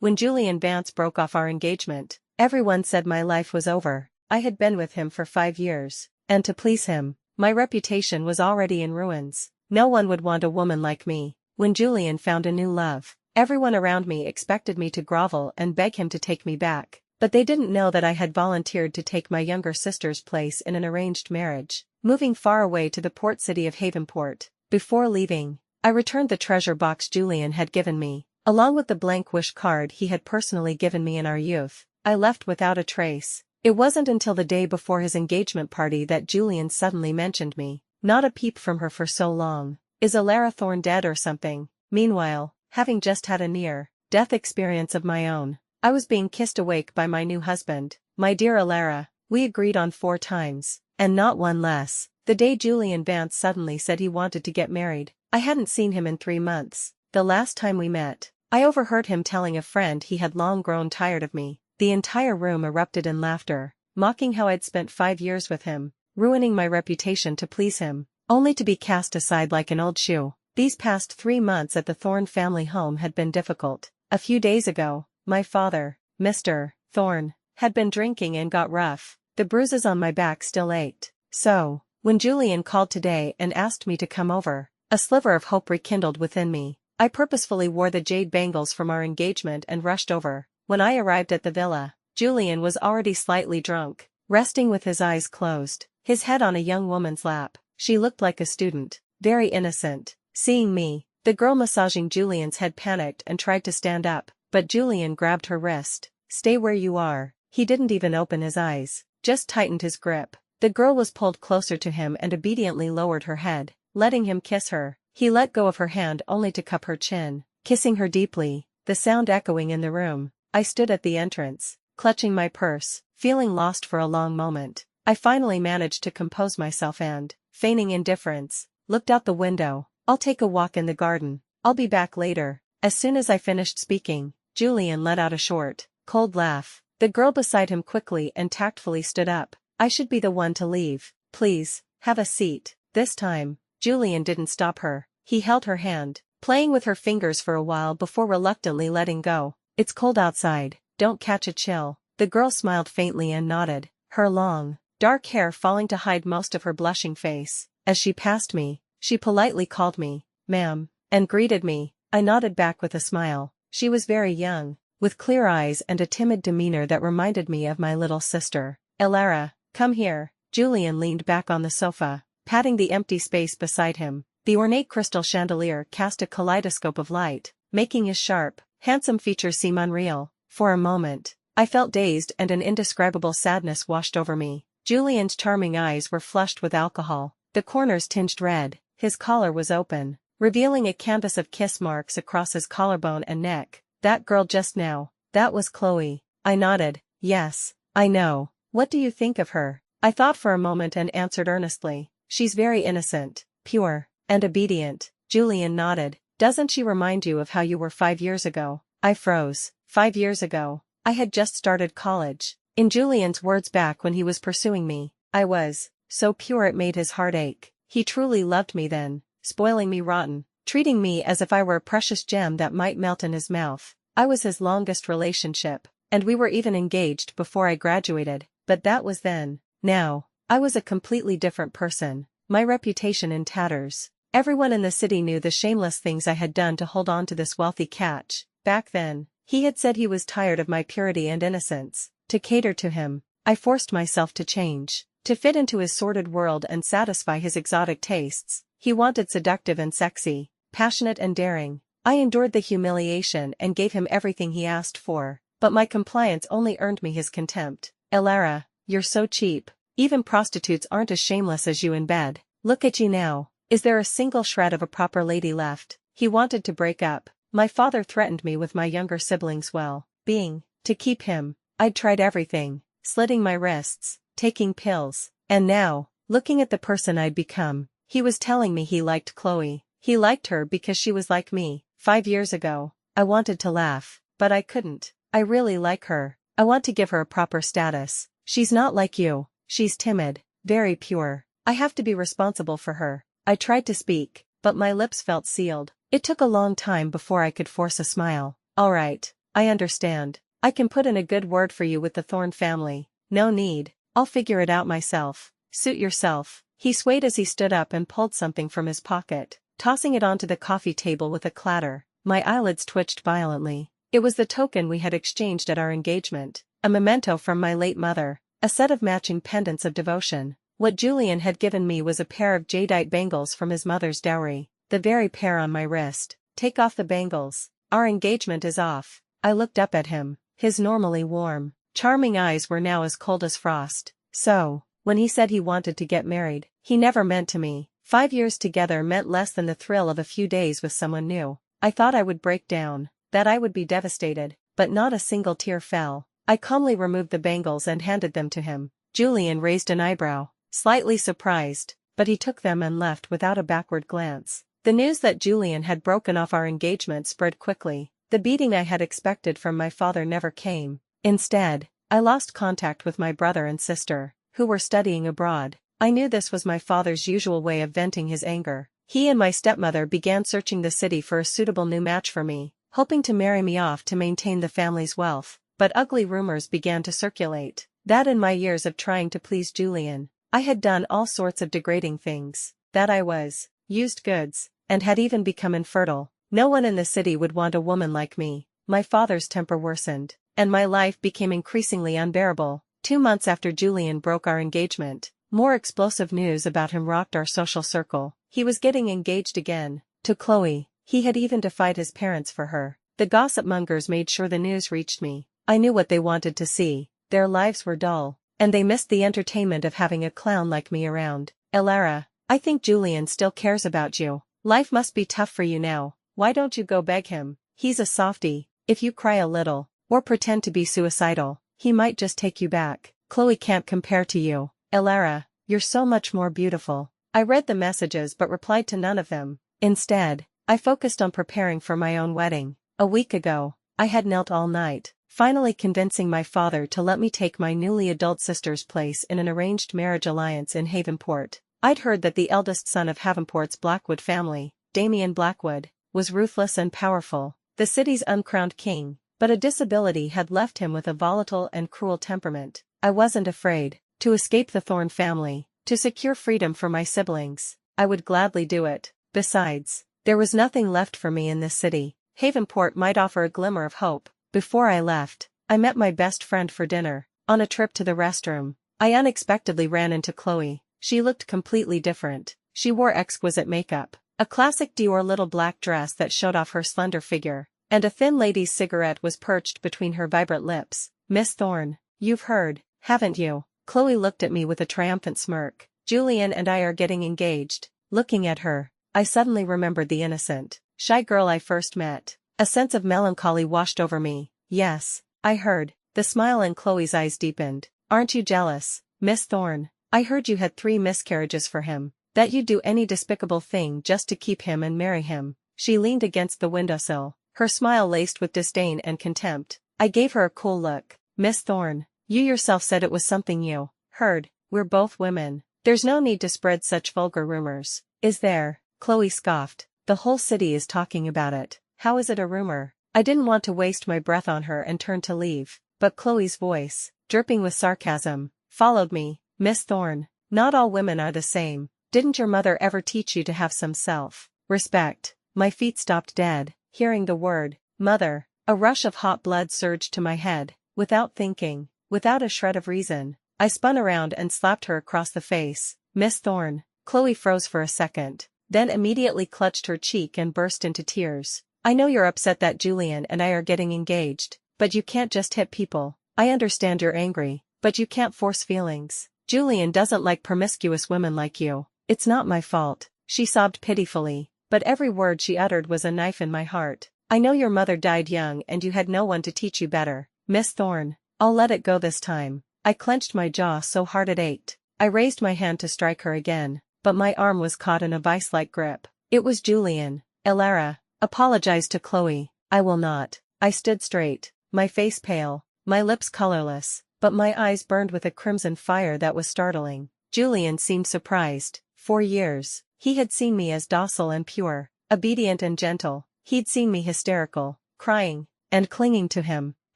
When Julian Vance broke off our engagement, everyone said my life was over. I had been with him for 5 years, and to please him, my reputation was already in ruins. No one would want a woman like me. When Julian found a new love, everyone around me expected me to grovel and beg him to take me back. But they didn't know that I had volunteered to take my younger sister's place in an arranged marriage, moving far away to the port city of Havenport. Before leaving, I returned the treasure box Julian had given me, along with the blank wish card he had personally given me in our youth. I left without a trace. It wasn't until the day before his engagement party that Julian suddenly mentioned me. Not a peep from her for so long. Is Alara Thorne dead or something? Meanwhile, having just had a near-death experience of my own, I was being kissed awake by my new husband. My dear Alara, we agreed on 4 times, and not one less. The day Julian Vance suddenly said he wanted to get married, I hadn't seen him in 3 months. The last time we met, I overheard him telling a friend he had long grown tired of me. The entire room erupted in laughter, mocking how I'd spent 5 years with him, ruining my reputation to please him, only to be cast aside like an old shoe. These past 3 months at the Thorne family home had been difficult. A few days ago, my father, Mr. Thorne, had been drinking and got rough. The bruises on my back still ached. So, when Julian called today and asked me to come over, a sliver of hope rekindled within me. I purposefully wore the jade bangles from our engagement and rushed over. When I arrived at the villa, Julian was already slightly drunk, resting with his eyes closed, his head on a young woman's lap. She looked like a student, very innocent. Seeing me, the girl massaging Julian's head panicked and tried to stand up, but Julian grabbed her wrist. Stay where you are. He didn't even open his eyes, just tightened his grip. The girl was pulled closer to him and obediently lowered her head, letting him kiss her. He let go of her hand only to cup her chin, kissing her deeply, the sound echoing in the room. I stood at the entrance, clutching my purse, feeling lost for a long moment. I finally managed to compose myself and, feigning indifference, looked out the window. I'll take a walk in the garden. I'll be back later. As soon as I finished speaking, Julian let out a short, cold laugh. The girl beside him quickly and tactfully stood up. I should be the one to leave. Please, have a seat. This time, Julian didn't stop her. He held her hand, playing with her fingers for a while before reluctantly letting go. It's cold outside, don't catch a chill. The girl smiled faintly and nodded, her long, dark hair falling to hide most of her blushing face. As she passed me, she politely called me, ma'am, and greeted me. I nodded back with a smile. She was very young, with clear eyes and a timid demeanor that reminded me of my little sister. Alara, come here. Julian leaned back on the sofa, patting the empty space beside him. The ornate crystal chandelier cast a kaleidoscope of light, making his sharp, handsome features seem unreal. For a moment, I felt dazed and an indescribable sadness washed over me. Julian's charming eyes were flushed with alcohol, the corners tinged red. His collar was open, revealing a canvas of kiss marks across his collarbone and neck. That girl just now, that was Chloe. I nodded. Yes, I know. What do you think of her? I thought for a moment and answered earnestly. She's very innocent, pure, and obedient. Julian nodded. Doesn't she remind you of how you were 5 years ago? I froze. 5 years ago. I had just started college. In Julian's words back when he was pursuing me, I was so pure it made his heart ache. He truly loved me then, spoiling me rotten, treating me as if I were a precious gem that might melt in his mouth. I was his longest relationship, and we were even engaged before I graduated, but that was then. Now, I was a completely different person, my reputation in tatters. Everyone in the city knew the shameless things I had done to hold on to this wealthy catch. Back then, he had said he was tired of my purity and innocence. To cater to him, I forced myself to change, to fit into his sordid world and satisfy his exotic tastes. He wanted seductive and sexy, passionate and daring. I endured the humiliation and gave him everything he asked for, but my compliance only earned me his contempt. Alara, you're so cheap. Even prostitutes aren't as shameless as you in bed. Look at you now. Is there a single shred of a proper lady left? He wanted to break up. My father threatened me with my younger siblings well-being. To keep him, I'd tried everything, slitting my wrists, taking pills, and now, looking at the person I'd become, he was telling me he liked Chloe. He liked her because she was like me. 5 years ago, I wanted to laugh, but I couldn't. I really like her. I want to give her a proper status. She's not like you. She's timid, very pure. I have to be responsible for her. I tried to speak, but my lips felt sealed. It took a long time before I could force a smile. All right, I understand. I can put in a good word for you with the Thorne family. No need. I'll figure it out myself. Suit yourself. He swayed as he stood up and pulled something from his pocket, tossing it onto the coffee table with a clatter. My eyelids twitched violently. It was the token we had exchanged at our engagement, a memento from my late mother, a set of matching pendants of devotion. What Julian had given me was a pair of jadeite bangles from his mother's dowry, the very pair on my wrist. Take off the bangles. Our engagement is off. I looked up at him. His normally warm, charming eyes were now as cold as frost. So, when he said he wanted to get married, he never meant to me. 5 years together meant less than the thrill of a few days with someone new. I thought I would break down, that I would be devastated, but not a single tear fell. I calmly removed the bangles and handed them to him. Julian raised an eyebrow, slightly surprised, but he took them and left without a backward glance. The news that Julian had broken off our engagement spread quickly. The beating I had expected from my father never came. Instead, I lost contact with my brother and sister, who were studying abroad. I knew this was my father's usual way of venting his anger. He and my stepmother began searching the city for a suitable new match for me, hoping to marry me off to maintain the family's wealth. But ugly rumors began to circulate, that in my years of trying to please Julian, I had done all sorts of degrading things, that I was used goods, and had even become infertile. No one in the city would want a woman like me. My father's temper worsened, and my life became increasingly unbearable. 2 months after Julian broke our engagement, more explosive news about him rocked our social circle. He was getting engaged again, to Chloe. He had even defied his parents for her. The gossip mongers made sure the news reached me. I knew what they wanted to see. Their lives were dull, and they missed the entertainment of having a clown like me around. Elara, I think Julian still cares about you. Life must be tough for you now. Why don't you go beg him? He's a softie. If you cry a little, or pretend to be suicidal, he might just take you back. Chloe can't compare to you. Elara, you're so much more beautiful. I read the messages but replied to none of them. Instead, I focused on preparing for my own wedding. A week ago, I had knelt all night, finally convincing my father to let me take my newly adult sister's place in an arranged marriage alliance in Havenport. I'd heard that the eldest son of Havenport's Blackwood family, Damien Blackwood, was ruthless and powerful, the city's uncrowned king, but a disability had left him with a volatile and cruel temperament. I wasn't afraid. To escape the Thorne family, to secure freedom for my siblings, I would gladly do it. Besides, there was nothing left for me in this city. Havenport might offer a glimmer of hope. Before I left, I met my best friend for dinner. On a trip to the restroom, I unexpectedly ran into Chloe. She looked completely different. She wore exquisite makeup, a classic Dior little black dress that showed off her slender figure, and a thin lady's cigarette was perched between her vibrant lips. Miss Thorne, you've heard, haven't you? Chloe looked at me with a triumphant smirk. Julian and I are getting engaged. Looking at her, I suddenly remembered the innocent, shy girl I first met. A sense of melancholy washed over me. Yes, I heard. The smile in Chloe's eyes deepened. Aren't you jealous, Miss Thorne? I heard you had 3 miscarriages for him, that you'd do any despicable thing just to keep him and marry him. She leaned against the windowsill, her smile laced with disdain and contempt. I gave her a cool look. Miss Thorne, you yourself said it was something you heard. We're both women. There's no need to spread such vulgar rumors. Is there? Chloe scoffed. The whole city is talking about it. How is it a rumor? I didn't want to waste my breath on her and turned to leave, but Chloe's voice, dripping with sarcasm, followed me. Miss Thorne, not all women are the same. Didn't your mother ever teach you to have some self-respect? My feet stopped dead, hearing the word, mother. A rush of hot blood surged to my head. Without thinking, without a shred of reason, I spun around and slapped her across the face. Miss Thorne. Chloe froze for a second, then immediately clutched her cheek and burst into tears. I know you're upset that Julian and I are getting engaged, but you can't just hit people. I understand you're angry, but you can't force feelings. Julian doesn't like promiscuous women like you. It's not my fault. She sobbed pitifully, but every word she uttered was a knife in my heart. I know your mother died young and you had no one to teach you better. Miss Thorne, I'll let it go this time. I clenched my jaw so hard it ached. I raised my hand to strike her again, but my arm was caught in a vice-like grip. It was Julian. Elara, apologize to Chloe. I will not. I stood straight, my face pale, my lips colorless, but my eyes burned with a crimson fire that was startling. Julian seemed surprised. For years, he had seen me as docile and pure, obedient and gentle. He'd seen me hysterical, crying, and clinging to him.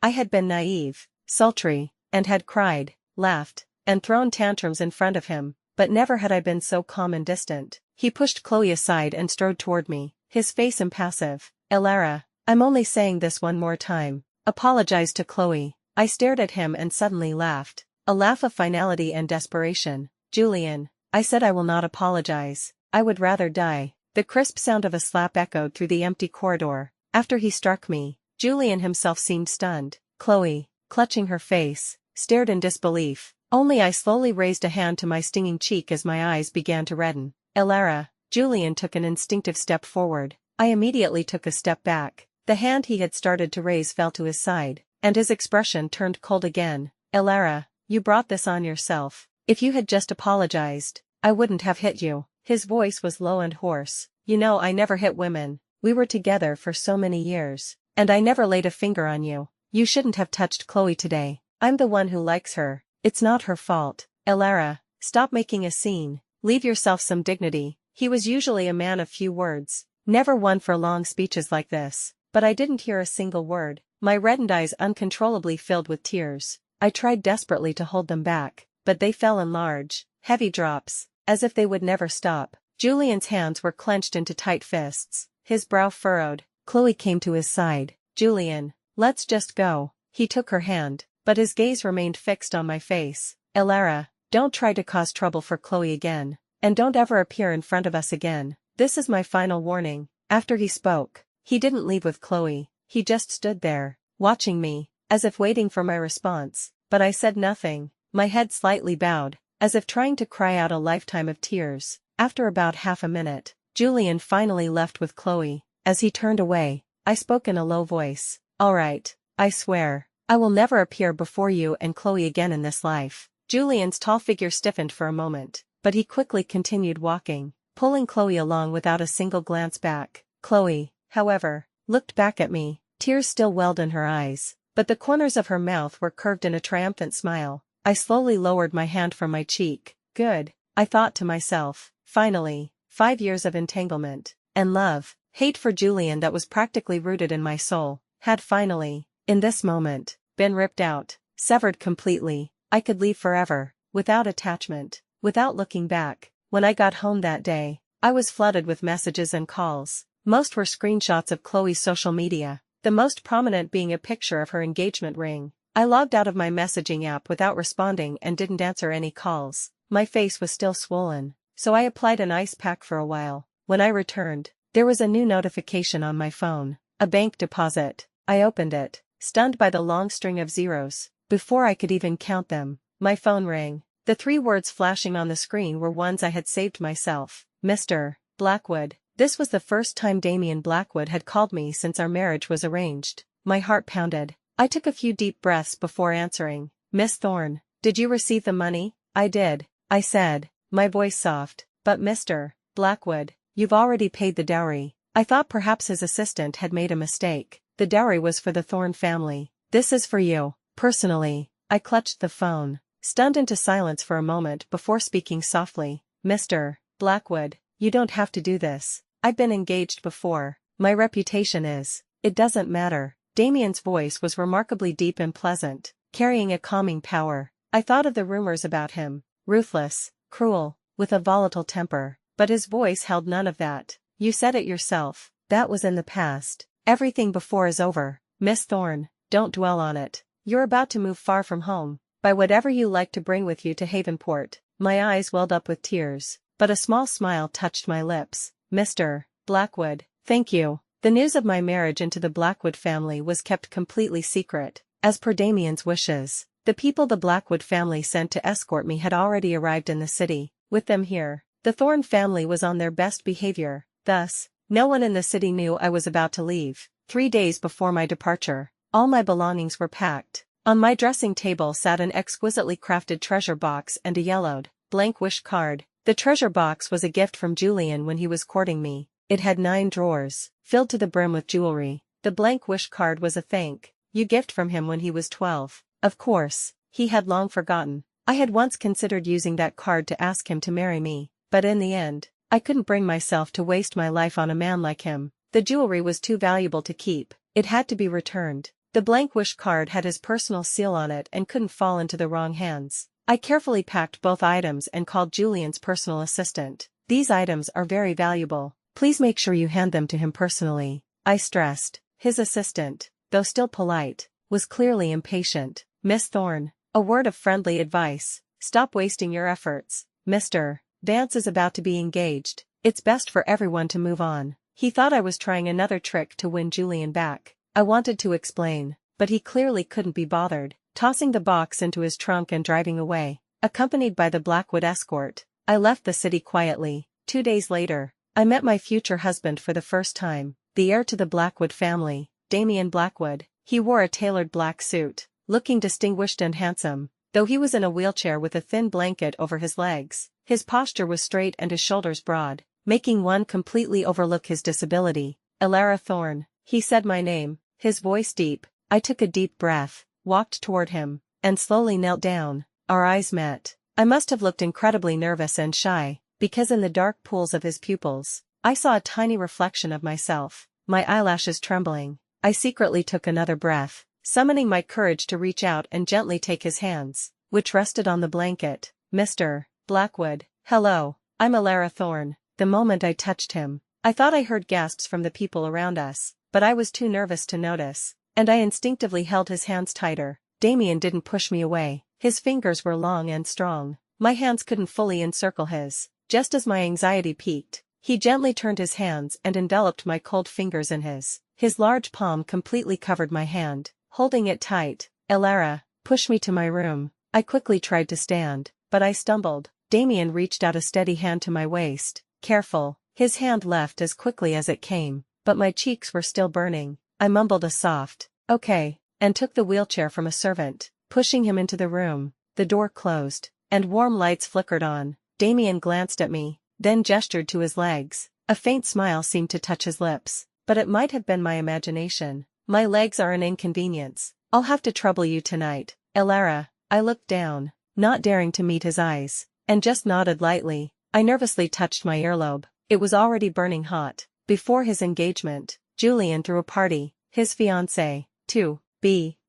I had been naive, sultry, and had cried, laughed, and thrown tantrums in front of him, but never had I been so calm and distant. He pushed Chloe aside and strode toward me, his face impassive. "Elara, I'm only saying this one more time. Apologize to Chloe." I stared at him and suddenly laughed. A laugh of finality and desperation. "Julian," I said, "I will not apologize. I would rather die." The crisp sound of a slap echoed through the empty corridor. After he struck me, Julian himself seemed stunned. Chloe, clutching her face, stared in disbelief. Only I slowly raised a hand to my stinging cheek as my eyes began to redden. "Elara." Julian took an instinctive step forward. I immediately took a step back. The hand he had started to raise fell to his side, and his expression turned cold again. "Elara, you brought this on yourself. If you had just apologized, I wouldn't have hit you." His voice was low and hoarse. "You know I never hit women. We were together for so many years, and I never laid a finger on you. You shouldn't have touched Chloe today. I'm the one who likes her. It's not her fault. Elara, stop making a scene. Leave yourself some dignity." He was usually a man of few words, never one for long speeches like this, but I didn't hear a single word. My reddened eyes uncontrollably filled with tears. I tried desperately to hold them back, but they fell in large, heavy drops, as if they would never stop. Julian's hands were clenched into tight fists, his brow furrowed. Chloe came to his side. "Julian, let's just go." He took her hand, but his gaze remained fixed on my face. "Elara, don't try to cause trouble for Chloe again, and don't ever appear in front of us again. This is my final warning." After he spoke, he didn't leave with Chloe. He just stood there, watching me, as if waiting for my response, but I said nothing, my head slightly bowed, as if trying to cry out a lifetime of tears. After about half a minute, Julian finally left with Chloe. As he turned away, I spoke in a low voice. "All right, I swear, I will never appear before you and Chloe again in this life." Julian's tall figure stiffened for a moment, but he quickly continued walking, pulling Chloe along without a single glance back. Chloe, however, looked back at me, tears still welled in her eyes, but the corners of her mouth were curved in a triumphant smile. I slowly lowered my hand from my cheek. Good, I thought to myself. Finally, 5 years of entanglement, and love, hate for Julian that was practically rooted in my soul, had finally, in this moment, been ripped out, severed completely. I could leave forever, without attachment, without looking back. When I got home that day, I was flooded with messages and calls. Most were screenshots of Chloe's social media, the most prominent being a picture of her engagement ring. I logged out of my messaging app without responding and didn't answer any calls. My face was still swollen, so I applied an ice pack for a while. When I returned, there was a new notification on my phone. A bank deposit. I opened it, stunned by the long string of zeros. Before I could even count them, my phone rang. The 3 words flashing on the screen were ones I had saved myself. "Mr. Blackwood." This was the first time Damian Blackwood had called me since our marriage was arranged. My heart pounded. I took a few deep breaths before answering. "Miss Thorne, did you receive the money?" "I did," I said, my voice soft. "But Mr. Blackwood, you've already paid the dowry." I thought perhaps his assistant had made a mistake. "The dowry was for the Thorne family. This is for you, personally." I clutched the phone, stunned into silence for a moment before speaking softly. "Mr. Blackwood, you don't have to do this. I've been engaged before. My reputation is, it doesn't matter." Damian's voice was remarkably deep and pleasant, carrying a calming power. I thought of the rumors about him, ruthless, cruel, with a volatile temper, but his voice held none of that. "You said it yourself, that was in the past. Everything before is over. Miss Thorne, don't dwell on it. You're about to move far from home, by whatever you like to bring with you to Havenport." My eyes welled up with tears, but a small smile touched my lips. "Mr. Blackwood, thank you." The news of my marriage into the Blackwood family was kept completely secret, as per Damian's wishes. The people the Blackwood family sent to escort me had already arrived in the city. With them here, the Thorne family was on their best behavior. Thus, no one in the city knew I was about to leave. 3 days before my departure, all my belongings were packed. On my dressing table sat an exquisitely crafted treasure box and a yellowed, blank wish card. The treasure box was a gift from Julian when he was courting me. It had 9 drawers, filled to the brim with jewelry. The blank wish card was a thank you gift from him when he was 12. Of course, he had long forgotten. I had once considered using that card to ask him to marry me, but in the end, I couldn't bring myself to waste my life on a man like him. The jewelry was too valuable to keep, it had to be returned. The blank wish card had his personal seal on it and couldn't fall into the wrong hands. I carefully packed both items and called Julian's personal assistant. "These items are very valuable. Please make sure you hand them to him personally," I stressed. His assistant, though still polite, was clearly impatient. "Miss Thorne, a word of friendly advice. Stop wasting your efforts. Mr. Vance is about to be engaged. It's best for everyone to move on." He thought I was trying another trick to win Julian back. I wanted to explain, but he clearly couldn't be bothered. Tossing the box into his trunk and driving away, accompanied by the Blackwood escort, I left the city quietly. 2 days later, I met my future husband for the first time, the heir to the Blackwood family, Damian Blackwood. He wore a tailored black suit, looking distinguished and handsome, though he was in a wheelchair with a thin blanket over his legs. His posture was straight and his shoulders broad, making one completely overlook his disability. "Elara Thorne," he said my name, his voice deep. I took a deep breath, walked toward him, and slowly knelt down. Our eyes met. I must have looked incredibly nervous and shy, because in the dark pools of his pupils, I saw a tiny reflection of myself, my eyelashes trembling. I secretly took another breath, summoning my courage to reach out and gently take his hands, which rested on the blanket. "Mr. Blackwood, hello, I'm Elara Thorne." The moment I touched him, I thought I heard gasps from the people around us, but I was too nervous to notice, and I instinctively held his hands tighter. Damian didn't push me away. His fingers were long and strong. My hands couldn't fully encircle his. Just as my anxiety peaked, he gently turned his hands and enveloped my cold fingers in his. His large palm completely covered my hand, holding it tight. "Elara, push me to my room." I quickly tried to stand, but I stumbled. Damian reached out a steady hand to my waist. "Careful." His hand left as quickly as it came, but my cheeks were still burning. I mumbled a soft, "Okay," and took the wheelchair from a servant. Pushing him into the room, the door closed, and warm lights flickered on. Damian glanced at me, then gestured to his legs. A faint smile seemed to touch his lips, but it might have been my imagination. "My legs are an inconvenience. I'll have to trouble you tonight, Elara." I looked down, not daring to meet his eyes, and just nodded lightly. I nervously touched my earlobe. It was already burning hot. Before his engagement, Julian threw a party. His fiancée,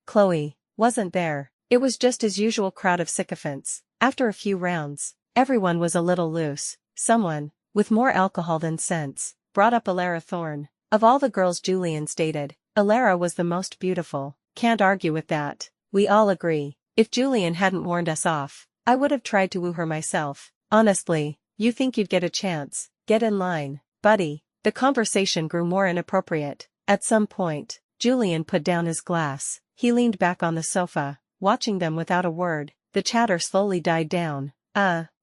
Chloe, wasn't there. It was just his usual crowd of sycophants. After a few rounds, everyone was a little loose. Someone, with more alcohol than sense, brought up Elara Thorne. Of all the girls Julian's dated, Elara was the most beautiful. Can't argue with that. We all agree. If Julian hadn't warned us off, I would have tried to woo her myself. "Honestly, you think you'd get a chance? Get in line, buddy." The conversation grew more inappropriate. At some point, Julian put down his glass. He leaned back on the sofa, watching them without a word. The chatter slowly died down.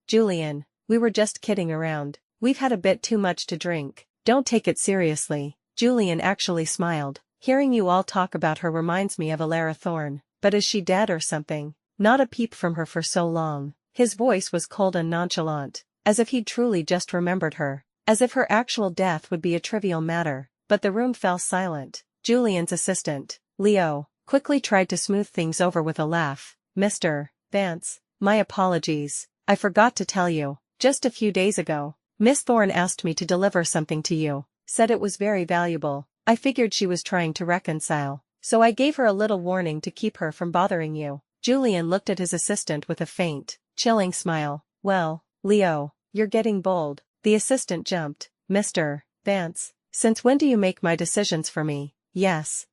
Julian, we were just kidding around. We've had a bit too much to drink. Don't take it seriously." Julian actually smiled. "Hearing you all talk about her reminds me of Elara Thorne. But is she dead or something? Not a peep from her for so long." His voice was cold and nonchalant, as if he'd truly just remembered her, as if her actual death would be a trivial matter. But the room fell silent. Julian's assistant, Leo, quickly tried to smooth things over with a laugh. "Mr. Vance, my apologies. I forgot to tell you. Just a few days ago, Miss Thorne asked me to deliver something to you. Said it was very valuable. I figured she was trying to reconcile, so I gave her a little warning to keep her from bothering you." Julian looked at his assistant with a faint, chilling smile. "Well, Leo, you're getting bold." The assistant jumped. "Mr. Vance, since when do you make my decisions for me?" Yes,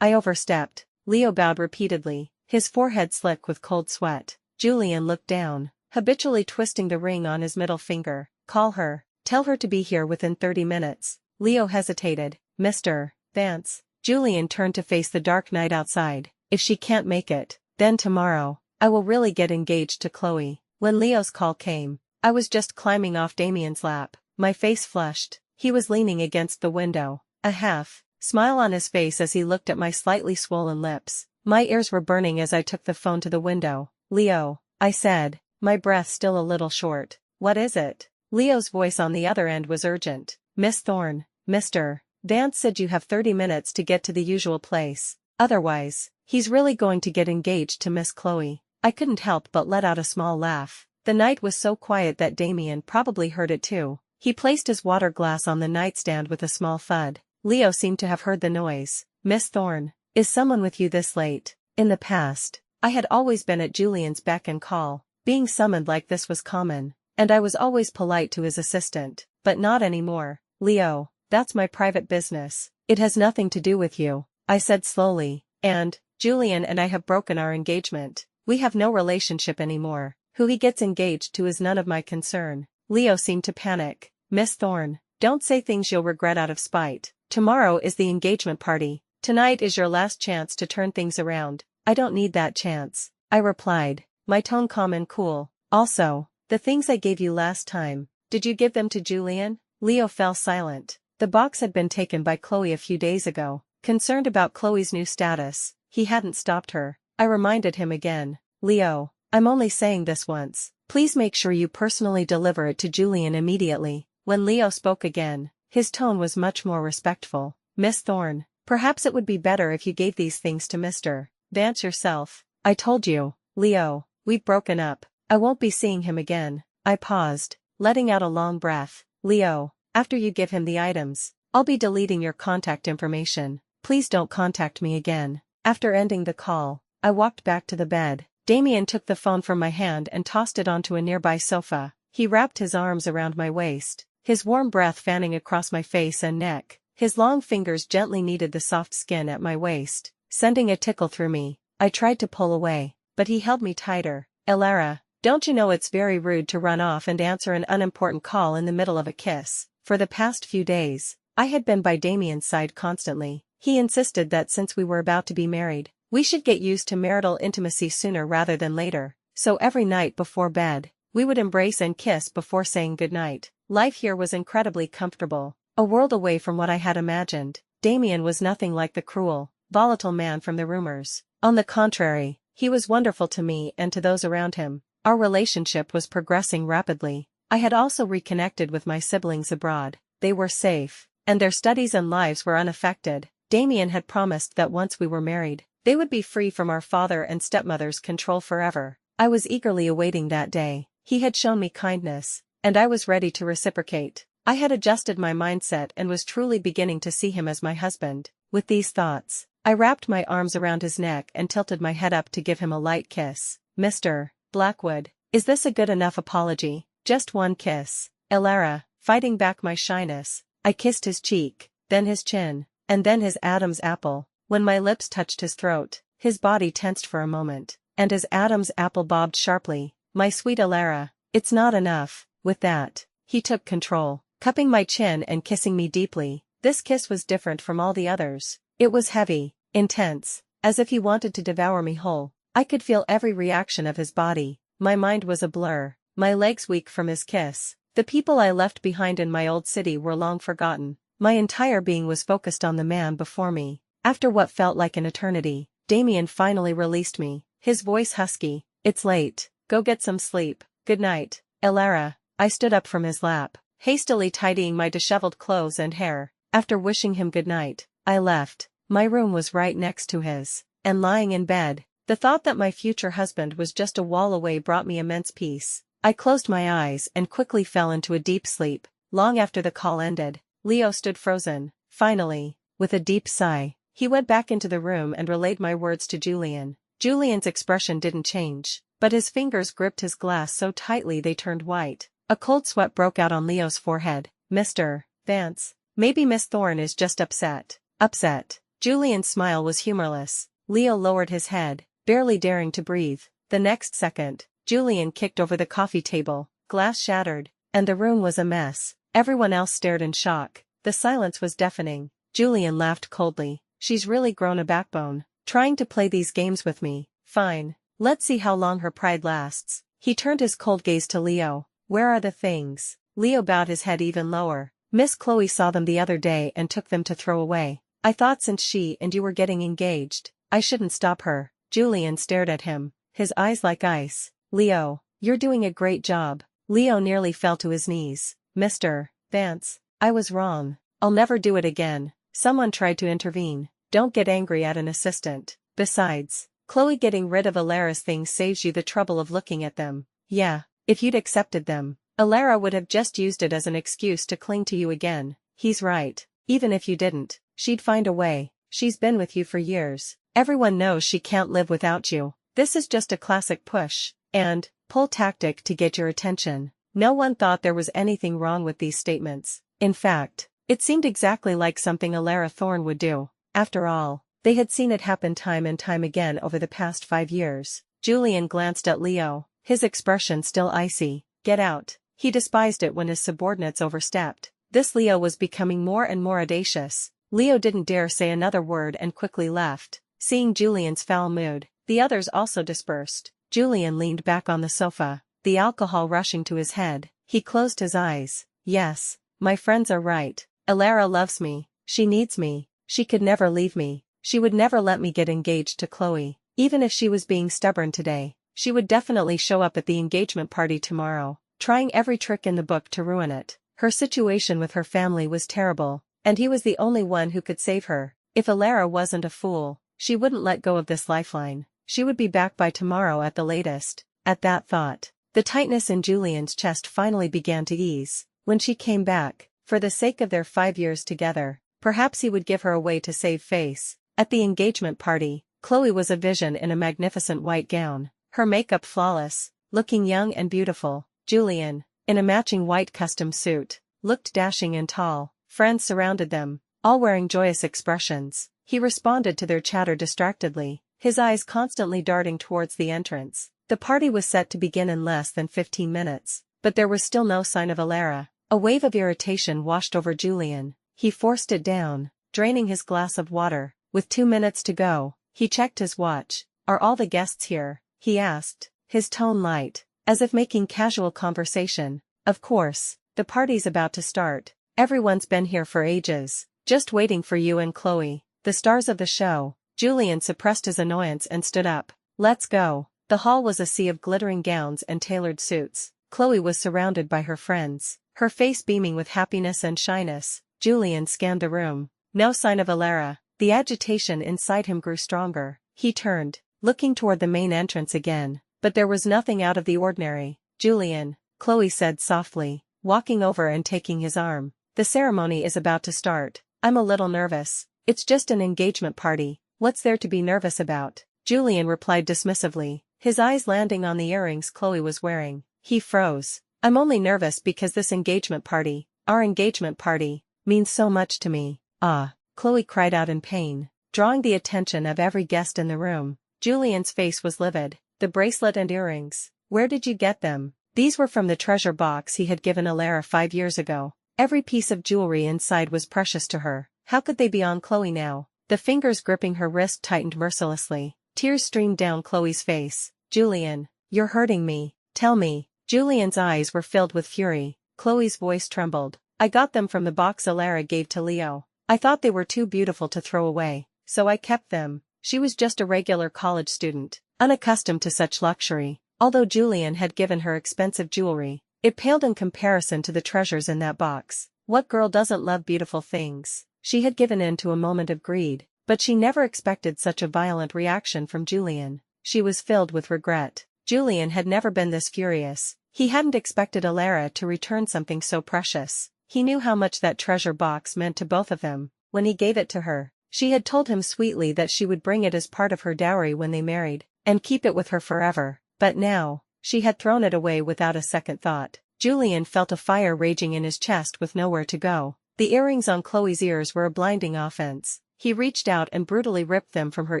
I overstepped." Leo bowed repeatedly, his forehead slick with cold sweat. Julian looked down, habitually twisting the ring on his middle finger. "Call her. Tell her to be here within 30 minutes. Leo hesitated. "Mr. Vance." Julian turned to face the dark night outside. "If she can't make it, then tomorrow, I will really get engaged to Chloe." When Leo's call came, I was just climbing off Damian's lap. My face flushed. He was leaning against the window, a half-smile on his face as he looked at my slightly swollen lips. My ears were burning as I took the phone to the window. "Leo," I said, my breath still a little short. "What is it?" Leo's voice on the other end was urgent. "Miss Thorne, Mr. Vance said you have 30 minutes to get to the usual place. Otherwise, he's really going to get engaged to Miss Chloe." I couldn't help but let out a small laugh. The night was so quiet that Damian probably heard it too. He placed his water glass on the nightstand with a small thud. Leo seemed to have heard the noise. "Miss Thorne, is someone with you this late?" In the past, I had always been at Julian's beck and call. Being summoned like this was common, and I was always polite to his assistant, but not anymore. "Leo, that's my private business. It has nothing to do with you," I said slowly, "and Julian and I have broken our engagement. We have no relationship anymore. Who he gets engaged to is none of my concern." Leo seemed to panic. "Miss Thorne, don't say things you'll regret out of spite. Tomorrow is the engagement party. Tonight is your last chance to turn things around." "I don't need that chance," I replied, my tone calm and cool. "Also, the things I gave you last time, did you give them to Julian?" Leo fell silent. The box had been taken by Chloe a few days ago. Concerned about Chloe's new status, he hadn't stopped her. I reminded him again. "Leo, I'm only saying this once. Please make sure you personally deliver it to Julian immediately." When Leo spoke again, his tone was much more respectful. "Miss Thorne, perhaps it would be better if you gave these things to Mr. Vance yourself. I told you, Leo, we've broken up. I won't be seeing him again." I paused, letting out a long breath. "Leo, after you give him the items, I'll be deleting your contact information. Please don't contact me again." After ending the call, I walked back to the bed. Damien took the phone from my hand and tossed it onto a nearby sofa. He wrapped his arms around my waist, his warm breath fanning across my face and neck. His long fingers gently kneaded the soft skin at my waist, sending a tickle through me. I tried to pull away, but he held me tighter. "Elara, don't you know it's very rude to run off and answer an unimportant call in the middle of a kiss?" For the past few days, I had been by Damien's side constantly. He insisted that since we were about to be married, we should get used to marital intimacy sooner rather than later. So every night before bed, we would embrace and kiss before saying goodnight. Life here was incredibly comfortable, a world away from what I had imagined. Damien was nothing like the cruel, volatile man from the rumors. On the contrary, he was wonderful to me and to those around him. Our relationship was progressing rapidly. I had also reconnected with my siblings abroad. They were safe, and their studies and lives were unaffected. Damien had promised that once we were married, they would be free from our father and stepmother's control forever. I was eagerly awaiting that day. He had shown me kindness, and I was ready to reciprocate. I had adjusted my mindset and was truly beginning to see him as my husband. With these thoughts, I wrapped my arms around his neck and tilted my head up to give him a light kiss. "Mr. Blackwood, is this a good enough apology? Just one kiss?" Elara, fighting back my shyness, I kissed his cheek, then his chin, and then his Adam's apple. When my lips touched his throat, his body tensed for a moment, and his Adam's apple bobbed sharply. "My sweet Elara, it's not enough." With that, he took control, cupping my chin and kissing me deeply. This kiss was different from all the others. It was heavy, intense, as if he wanted to devour me whole. I could feel every reaction of his body. My mind was a blur, my legs weak from his kiss. The people I left behind in my old city were long forgotten. My entire being was focused on the man before me. After what felt like an eternity, Damien finally released me, his voice husky. "It's late. Go get some sleep. Good night, Elara." I stood up from his lap, hastily tidying my disheveled clothes and hair. After wishing him good night, I left. My room was right next to his, and lying in bed, the thought that my future husband was just a wall away brought me immense peace. I closed my eyes and quickly fell into a deep sleep. Long after the call ended, Leo stood frozen. Finally, with a deep sigh, he went back into the room and relayed my words to Julian. Julian's expression didn't change, but his fingers gripped his glass so tightly they turned white. A cold sweat broke out on Leo's forehead. "Mr. Vance, maybe Miss Thorne is just upset." "Upset?" Julian's smile was humorless. Leo lowered his head, barely daring to breathe. The next second, Julian kicked over the coffee table, glass shattered, and the room was a mess. Everyone else stared in shock. The silence was deafening. Julian laughed coldly. "She's really grown a backbone, trying to play these games with me. Fine, let's see how long her pride lasts." He turned his cold gaze to Leo. "Where are the things?" Leo bowed his head even lower. "Miss Chloe saw them the other day and took them to throw away. I thought since she and you were getting engaged, I shouldn't stop her." Julian stared at him, his eyes like ice. "Leo, you're doing a great job." Leo nearly fell to his knees. "Mr. Vance, I was wrong. I'll never do it again." Someone tried to intervene. "Don't get angry at an assistant. Besides, Chloe getting rid of Alara's things saves you the trouble of looking at them." "Yeah, if you'd accepted them." Alara would have just used it as an excuse to cling to you again. He's right. Even if you didn't, she'd find a way. She's been with you for years. Everyone knows she can't live without you. This is just a classic push and pull tactic to get your attention. No one thought there was anything wrong with these statements. In fact, it seemed exactly like something Alara Thorne would do. After all, they had seen it happen time and time again over the past 5 years. Julian glanced at Leo, his expression still icy. Get out. He despised it when his subordinates overstepped. This Leo was becoming more and more audacious. Leo didn't dare say another word and quickly left. Seeing Julian's foul mood, the others also dispersed. Julian leaned back on the sofa, the alcohol rushing to his head. He closed his eyes. Yes, my friends are right. Alara loves me. She needs me. She could never leave me. She would never let me get engaged to Chloe. Even if she was being stubborn today, she would definitely show up at the engagement party tomorrow, trying every trick in the book to ruin it. Her situation with her family was terrible, and he was the only one who could save her. If Alara wasn't a fool, she wouldn't let go of this lifeline. She would be back by tomorrow at the latest. At that thought, the tightness in Julian's chest finally began to ease. When she came back, for the sake of their 5 years together, perhaps he would give her a way to save face. At the engagement party, Chloe was a vision in a magnificent white gown, her makeup flawless, looking young and beautiful. Julian, in a matching white custom suit, looked dashing and tall. Friends surrounded them, all wearing joyous expressions. He responded to their chatter distractedly, his eyes constantly darting towards the entrance. The party was set to begin in less than 15 minutes, but there was still no sign of Alara. A wave of irritation washed over Julian. He forced it down, draining his glass of water. With 2 minutes to go, he checked his watch. Are all the guests here? He asked, his tone light, as if making casual conversation. Of course, the party's about to start. Everyone's been here for ages, just waiting for you and Chloe, the stars of the show. Julian suppressed his annoyance and stood up. Let's go. The hall was a sea of glittering gowns and tailored suits. Chloe was surrounded by her friends, her face beaming with happiness and shyness. Julian scanned the room. No sign of Alara. The agitation inside him grew stronger. He turned, looking toward the main entrance again, but there was nothing out of the ordinary. Julian, Chloe said softly, walking over and taking his arm. The ceremony is about to start. I'm a little nervous. It's just an engagement party. What's there to be nervous about? Julian replied dismissively, his eyes landing on the earrings Chloe was wearing. He froze. I'm only nervous because this engagement party, our engagement party, means so much to me. Ah, Chloe cried out in pain, drawing the attention of every guest in the room. Julian's face was livid. The bracelet and earrings, where did you get them? These were from the treasure box he had given Alara 5 years ago. Every piece of jewelry inside was precious to her. How could they be on Chloe now? The fingers gripping her wrist tightened mercilessly. Tears streamed down Chloe's face. Julian, you're hurting me. Tell me. Julian's eyes were filled with fury. Chloe's voice trembled. I got them from the box Alara gave to Leo. I thought they were too beautiful to throw away, so I kept them. She was just a regular college student, unaccustomed to such luxury. Although Julian had given her expensive jewelry, it paled in comparison to the treasures in that box. What girl doesn't love beautiful things? She had given in to a moment of greed, but she never expected such a violent reaction from Julian. She was filled with regret. Julian had never been this furious. He hadn't expected Alara to return something so precious. He knew how much that treasure box meant to both of them. When he gave it to her, she had told him sweetly that she would bring it as part of her dowry when they married, and keep it with her forever. But now, she had thrown it away without a second thought. Julian felt a fire raging in his chest with nowhere to go. The earrings on Chloe's ears were a blinding offense. He reached out and brutally ripped them from her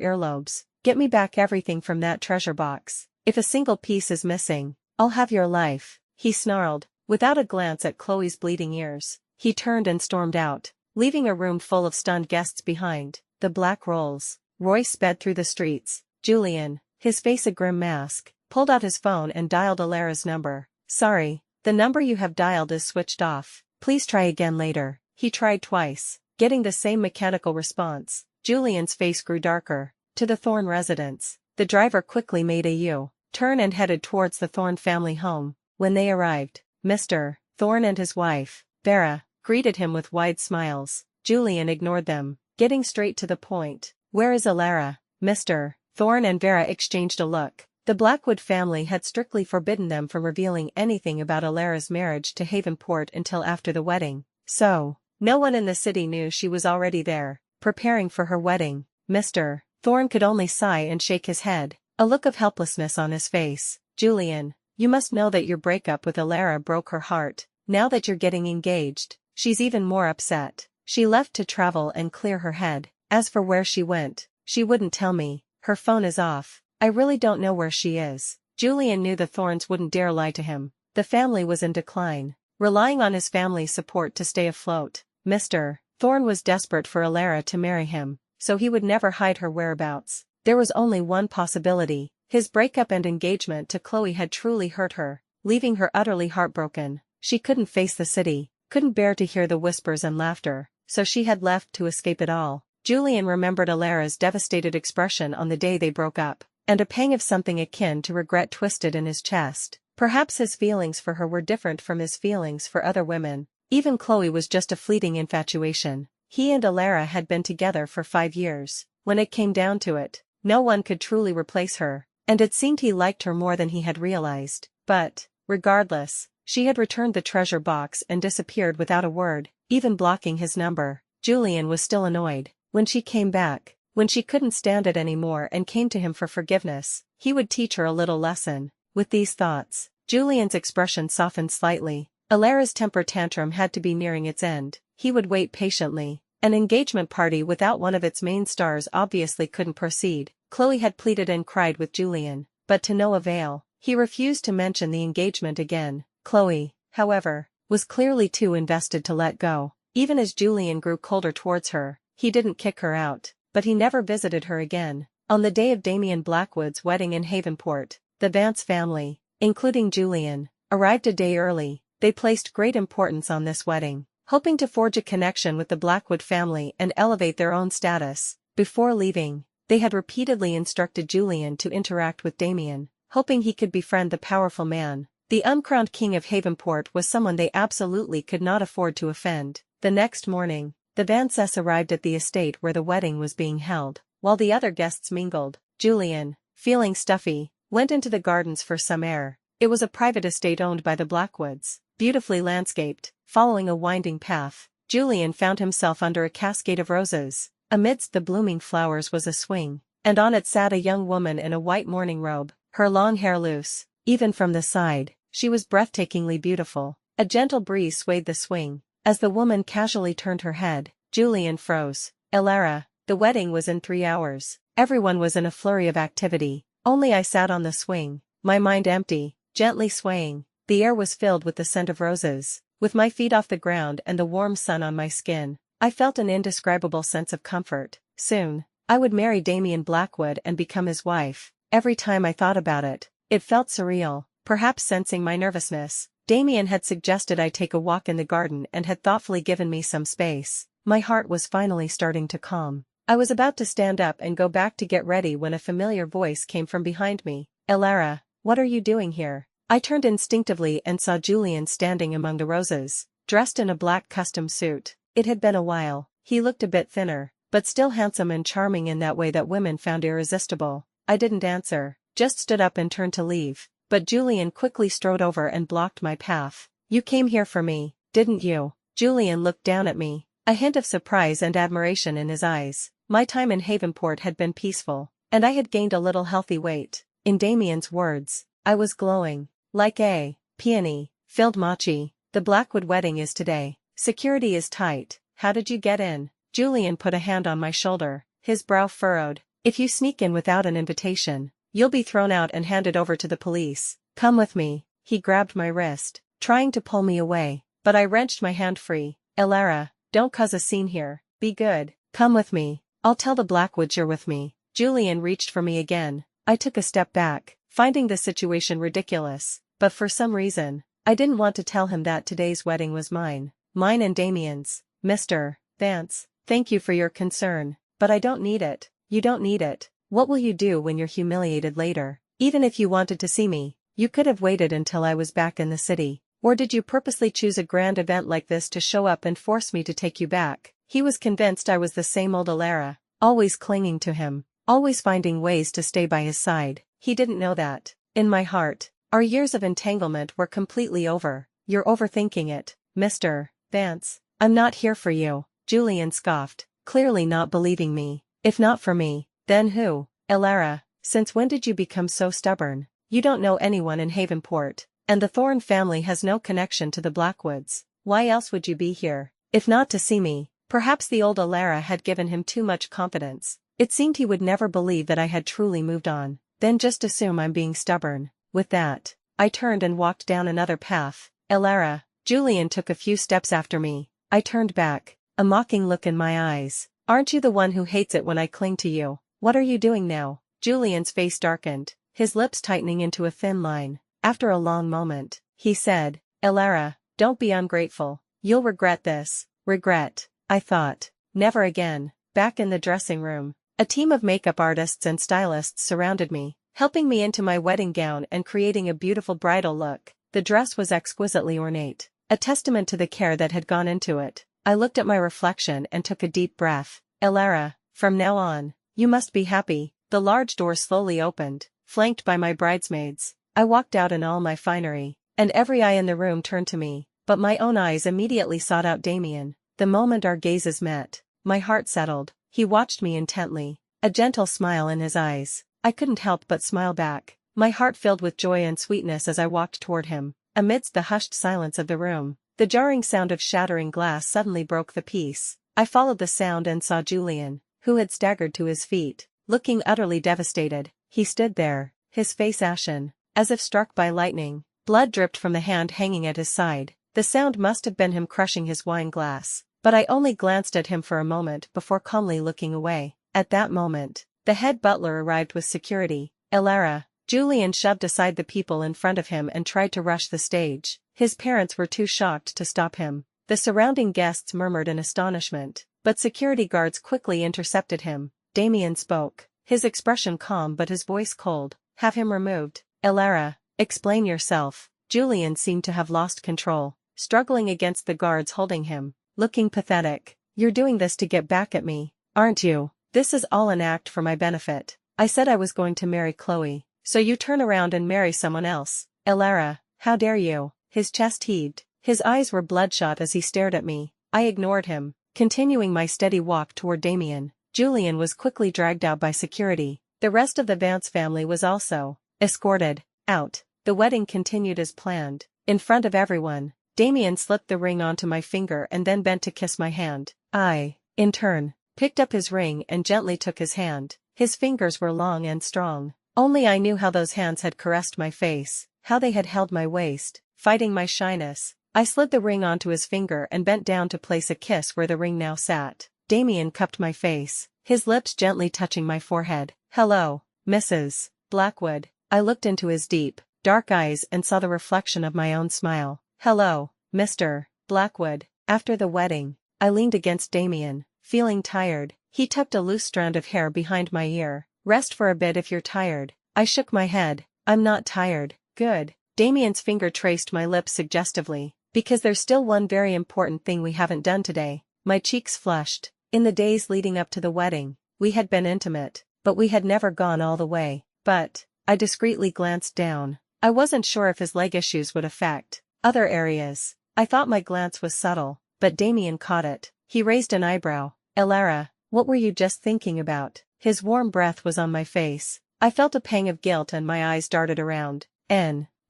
earlobes. Get me back everything from that treasure box. If a single piece is missing, I'll have your life, he snarled. Without a glance at Chloe's bleeding ears, he turned and stormed out, leaving a room full of stunned guests behind. The black rolls. Roy sped through the streets. Julian, his face a grim mask, pulled out his phone and dialed Alara's number. Sorry, the number you have dialed is switched off. Please try again later. He tried twice, getting the same mechanical response. Julian's face grew darker. To the Thorne residence. The driver quickly made a U-turn and headed towards the Thorne family home. When they arrived, Mr. Thorne and his wife, Vera, greeted him with wide smiles. Julian ignored them, getting straight to the point. Where is Alara? Mr. Thorne and Vera exchanged a look. The Blackwood family had strictly forbidden them from revealing anything about Alara's marriage to Havenport until after the wedding, so no one in the city knew she was already there, preparing for her wedding. Mr. Thorne could only sigh and shake his head, a look of helplessness on his face. Julian, you must know that your breakup with Alara broke her heart. Now that you're getting engaged, she's even more upset. She left to travel and clear her head. As for where she went, she wouldn't tell me. Her phone is off. I really don't know where she is. Julian knew the Thornes wouldn't dare lie to him. The family was in decline, relying on his family's support to stay afloat. Mr. Thorne was desperate for Alara to marry him, so he would never hide her whereabouts. There was only one possibility. His breakup and engagement to Chloe had truly hurt her, leaving her utterly heartbroken. She couldn't face the city, couldn't bear to hear the whispers and laughter, so she had left to escape it all. Julian remembered Alara's devastated expression on the day they broke up, and a pang of something akin to regret twisted in his chest. Perhaps his feelings for her were different from his feelings for other women. Even Chloe was just a fleeting infatuation. He and Alara had been together for 5 years. When it came down to it, no one could truly replace her, and it seemed he liked her more than he had realized. But, regardless, she had returned the treasure box and disappeared without a word, even blocking his number. Julian was still annoyed. When she came back, when she couldn't stand it anymore and came to him for forgiveness, he would teach her a little lesson. With these thoughts, Julian's expression softened slightly. Alara's temper tantrum had to be nearing its end. He would wait patiently. An engagement party without one of its main stars obviously couldn't proceed. Chloe had pleaded and cried with Julian, but to no avail. He refused to mention the engagement again. Chloe, however, was clearly too invested to let go. Even as Julian grew colder towards her, he didn't kick her out, but he never visited her again. On the day of Damien Blackwood's wedding in Havenport, the Vance family, including Julian, arrived a day early. They placed great importance on this wedding, hoping to forge a connection with the Blackwood family and elevate their own status. Before leaving, they had repeatedly instructed Julian to interact with Damien, hoping he could befriend the powerful man. The uncrowned king of Havenport was someone they absolutely could not afford to offend. The next morning, the Vances arrived at the estate where the wedding was being held. While the other guests mingled, Julian, feeling stuffy, went into the gardens for some air. It was a private estate owned by the Blackwoods, beautifully landscaped. Following a winding path, Julian found himself under a cascade of roses. Amidst the blooming flowers was a swing, and on it sat a young woman in a white morning robe, her long hair loose. Even from the side, she was breathtakingly beautiful. A gentle breeze swayed the swing. As the woman casually turned her head, Julian froze. Alara, the wedding was in 3 hours. Everyone was in a flurry of activity. Only I sat on the swing, my mind empty, gently swaying. The air was filled with the scent of roses. With my feet off the ground and the warm sun on my skin, I felt an indescribable sense of comfort. Soon, I would marry Damien Blackwood and become his wife. Every time I thought about it, it felt surreal. Perhaps sensing my nervousness, Damien had suggested I take a walk in the garden and had thoughtfully given me some space. My heart was finally starting to calm. I was about to stand up and go back to get ready when a familiar voice came from behind me. Alara, what are you doing here? I turned instinctively and saw Julian standing among the roses, dressed in a black custom suit. It had been a while. He looked a bit thinner, but still handsome and charming in that way that women found irresistible. I didn't answer, just stood up and turned to leave. But Julian quickly strode over and blocked my path. You came here for me, didn't you? Julian looked down at me, a hint of surprise and admiration in his eyes. My time in Havenport had been peaceful, and I had gained a little healthy weight. In Damien's words, I was glowing, like a peony, filled mochi. The Blackwood wedding is today. Security is tight. How did you get in? Julian put a hand on my shoulder, his brow furrowed. If you sneak in without an invitation, you'll be thrown out and handed over to the police. Come with me. He grabbed my wrist, trying to pull me away, but I wrenched my hand free. Alara, don't cause a scene here. Be good. Come with me. I'll tell the Blackwoods you're with me. Julian reached for me again. I took a step back, finding the situation ridiculous, but for some reason, I didn't want to tell him that today's wedding was mine. Mine and Damien's. Mr. Vance, thank you for your concern, but I don't need it. You don't need it. What will you do when you're humiliated later? Even if you wanted to see me, you could have waited until I was back in the city. Or did you purposely choose a grand event like this to show up and force me to take you back? He was convinced I was the same old Alara, always clinging to him, always finding ways to stay by his side. he didn't know that. In my heart, our years of entanglement were completely over. You're overthinking it, Mr. Vance. I'm not here for you, Julian scoffed, clearly not believing me. If not for me, then who? Elara, since when did you become so stubborn? You don't know anyone in Havenport, and the Thorne family has no connection to the Blackwoods. Why else would you be here? If not to see me. Perhaps the old Elara had given him too much confidence. It seemed he would never believe that I had truly moved on, then just assume I'm being stubborn. With that, I turned and walked down another path. Elara, Julian took a few steps after me. I turned back, a mocking look in my eyes. Aren't you the one who hates it when I cling to you? What are you doing now? Julian's face darkened, his lips tightening into a thin line. After a long moment, he said, Elara, don't be ungrateful. You'll regret this. Regret, I thought. Never again. Back in the dressing room, a team of makeup artists and stylists surrounded me, helping me into my wedding gown and creating a beautiful bridal look. The dress was exquisitely ornate, a testament to the care that had gone into it. I looked at my reflection and took a deep breath. Elara, from now on, you must be happy. The large door slowly opened, flanked by my bridesmaids. I walked out in all my finery, and every eye in the room turned to me, but my own eyes immediately sought out Damien. The moment our gazes met, my heart settled. He watched me intently, a gentle smile in his eyes. I couldn't help but smile back, my heart filled with joy and sweetness as I walked toward him. Amidst the hushed silence of the room, the jarring sound of shattering glass suddenly broke the peace. I followed the sound and saw Julian, who had staggered to his feet, looking utterly devastated. He stood there, his face ashen, as if struck by lightning. Blood dripped from the hand hanging at his side. The sound must have been him crushing his wine glass, but I only glanced at him for a moment before calmly looking away. At that moment, the head butler arrived with security. Elara, Julian shoved aside the people in front of him and tried to rush the stage. His parents were too shocked to stop him. The surrounding guests murmured in astonishment, but security guards quickly intercepted him. Damien spoke, his expression calm but his voice cold. Have him removed. Elara, explain yourself. Julian seemed to have lost control, struggling against the guards holding him, looking pathetic. You're doing this to get back at me, aren't you? This is all an act for my benefit. I said I was going to marry Chloe, so you turn around and marry someone else. Elara, how dare you? His chest heaved, his eyes were bloodshot as he stared at me. I ignored him, continuing my steady walk toward Damien. Julian was quickly dragged out by security. The rest of the Vance family was also escorted out. The wedding continued as planned. In front of everyone, Damien slipped the ring onto my finger and then bent to kiss my hand. I, in turn, picked up his ring and gently took his hand. His fingers were long and strong. Only I knew how those hands had caressed my face, how they had held my waist, fighting my shyness. I slid the ring onto his finger and bent down to place a kiss where the ring now sat. Damien cupped my face, his lips gently touching my forehead. Hello, Mrs. Blackwood. I looked into his deep, dark eyes and saw the reflection of my own smile. Hello, Mr. Blackwood. After the wedding, I leaned against Damien, feeling tired. He tucked a loose strand of hair behind my ear. Rest for a bit if you're tired. I shook my head. I'm not tired. Good. Damien's finger traced my lips suggestively. Because there's still one very important thing we haven't done today. My cheeks flushed. In the days leading up to the wedding, we had been intimate, but we had never gone all the way. But, I discreetly glanced down. I wasn't sure if his leg issues would affect other areas. I thought my glance was subtle, but Damien caught it. He raised an eyebrow. Elara, what were you just thinking about? His warm breath was on my face. I felt a pang of guilt and my eyes darted around.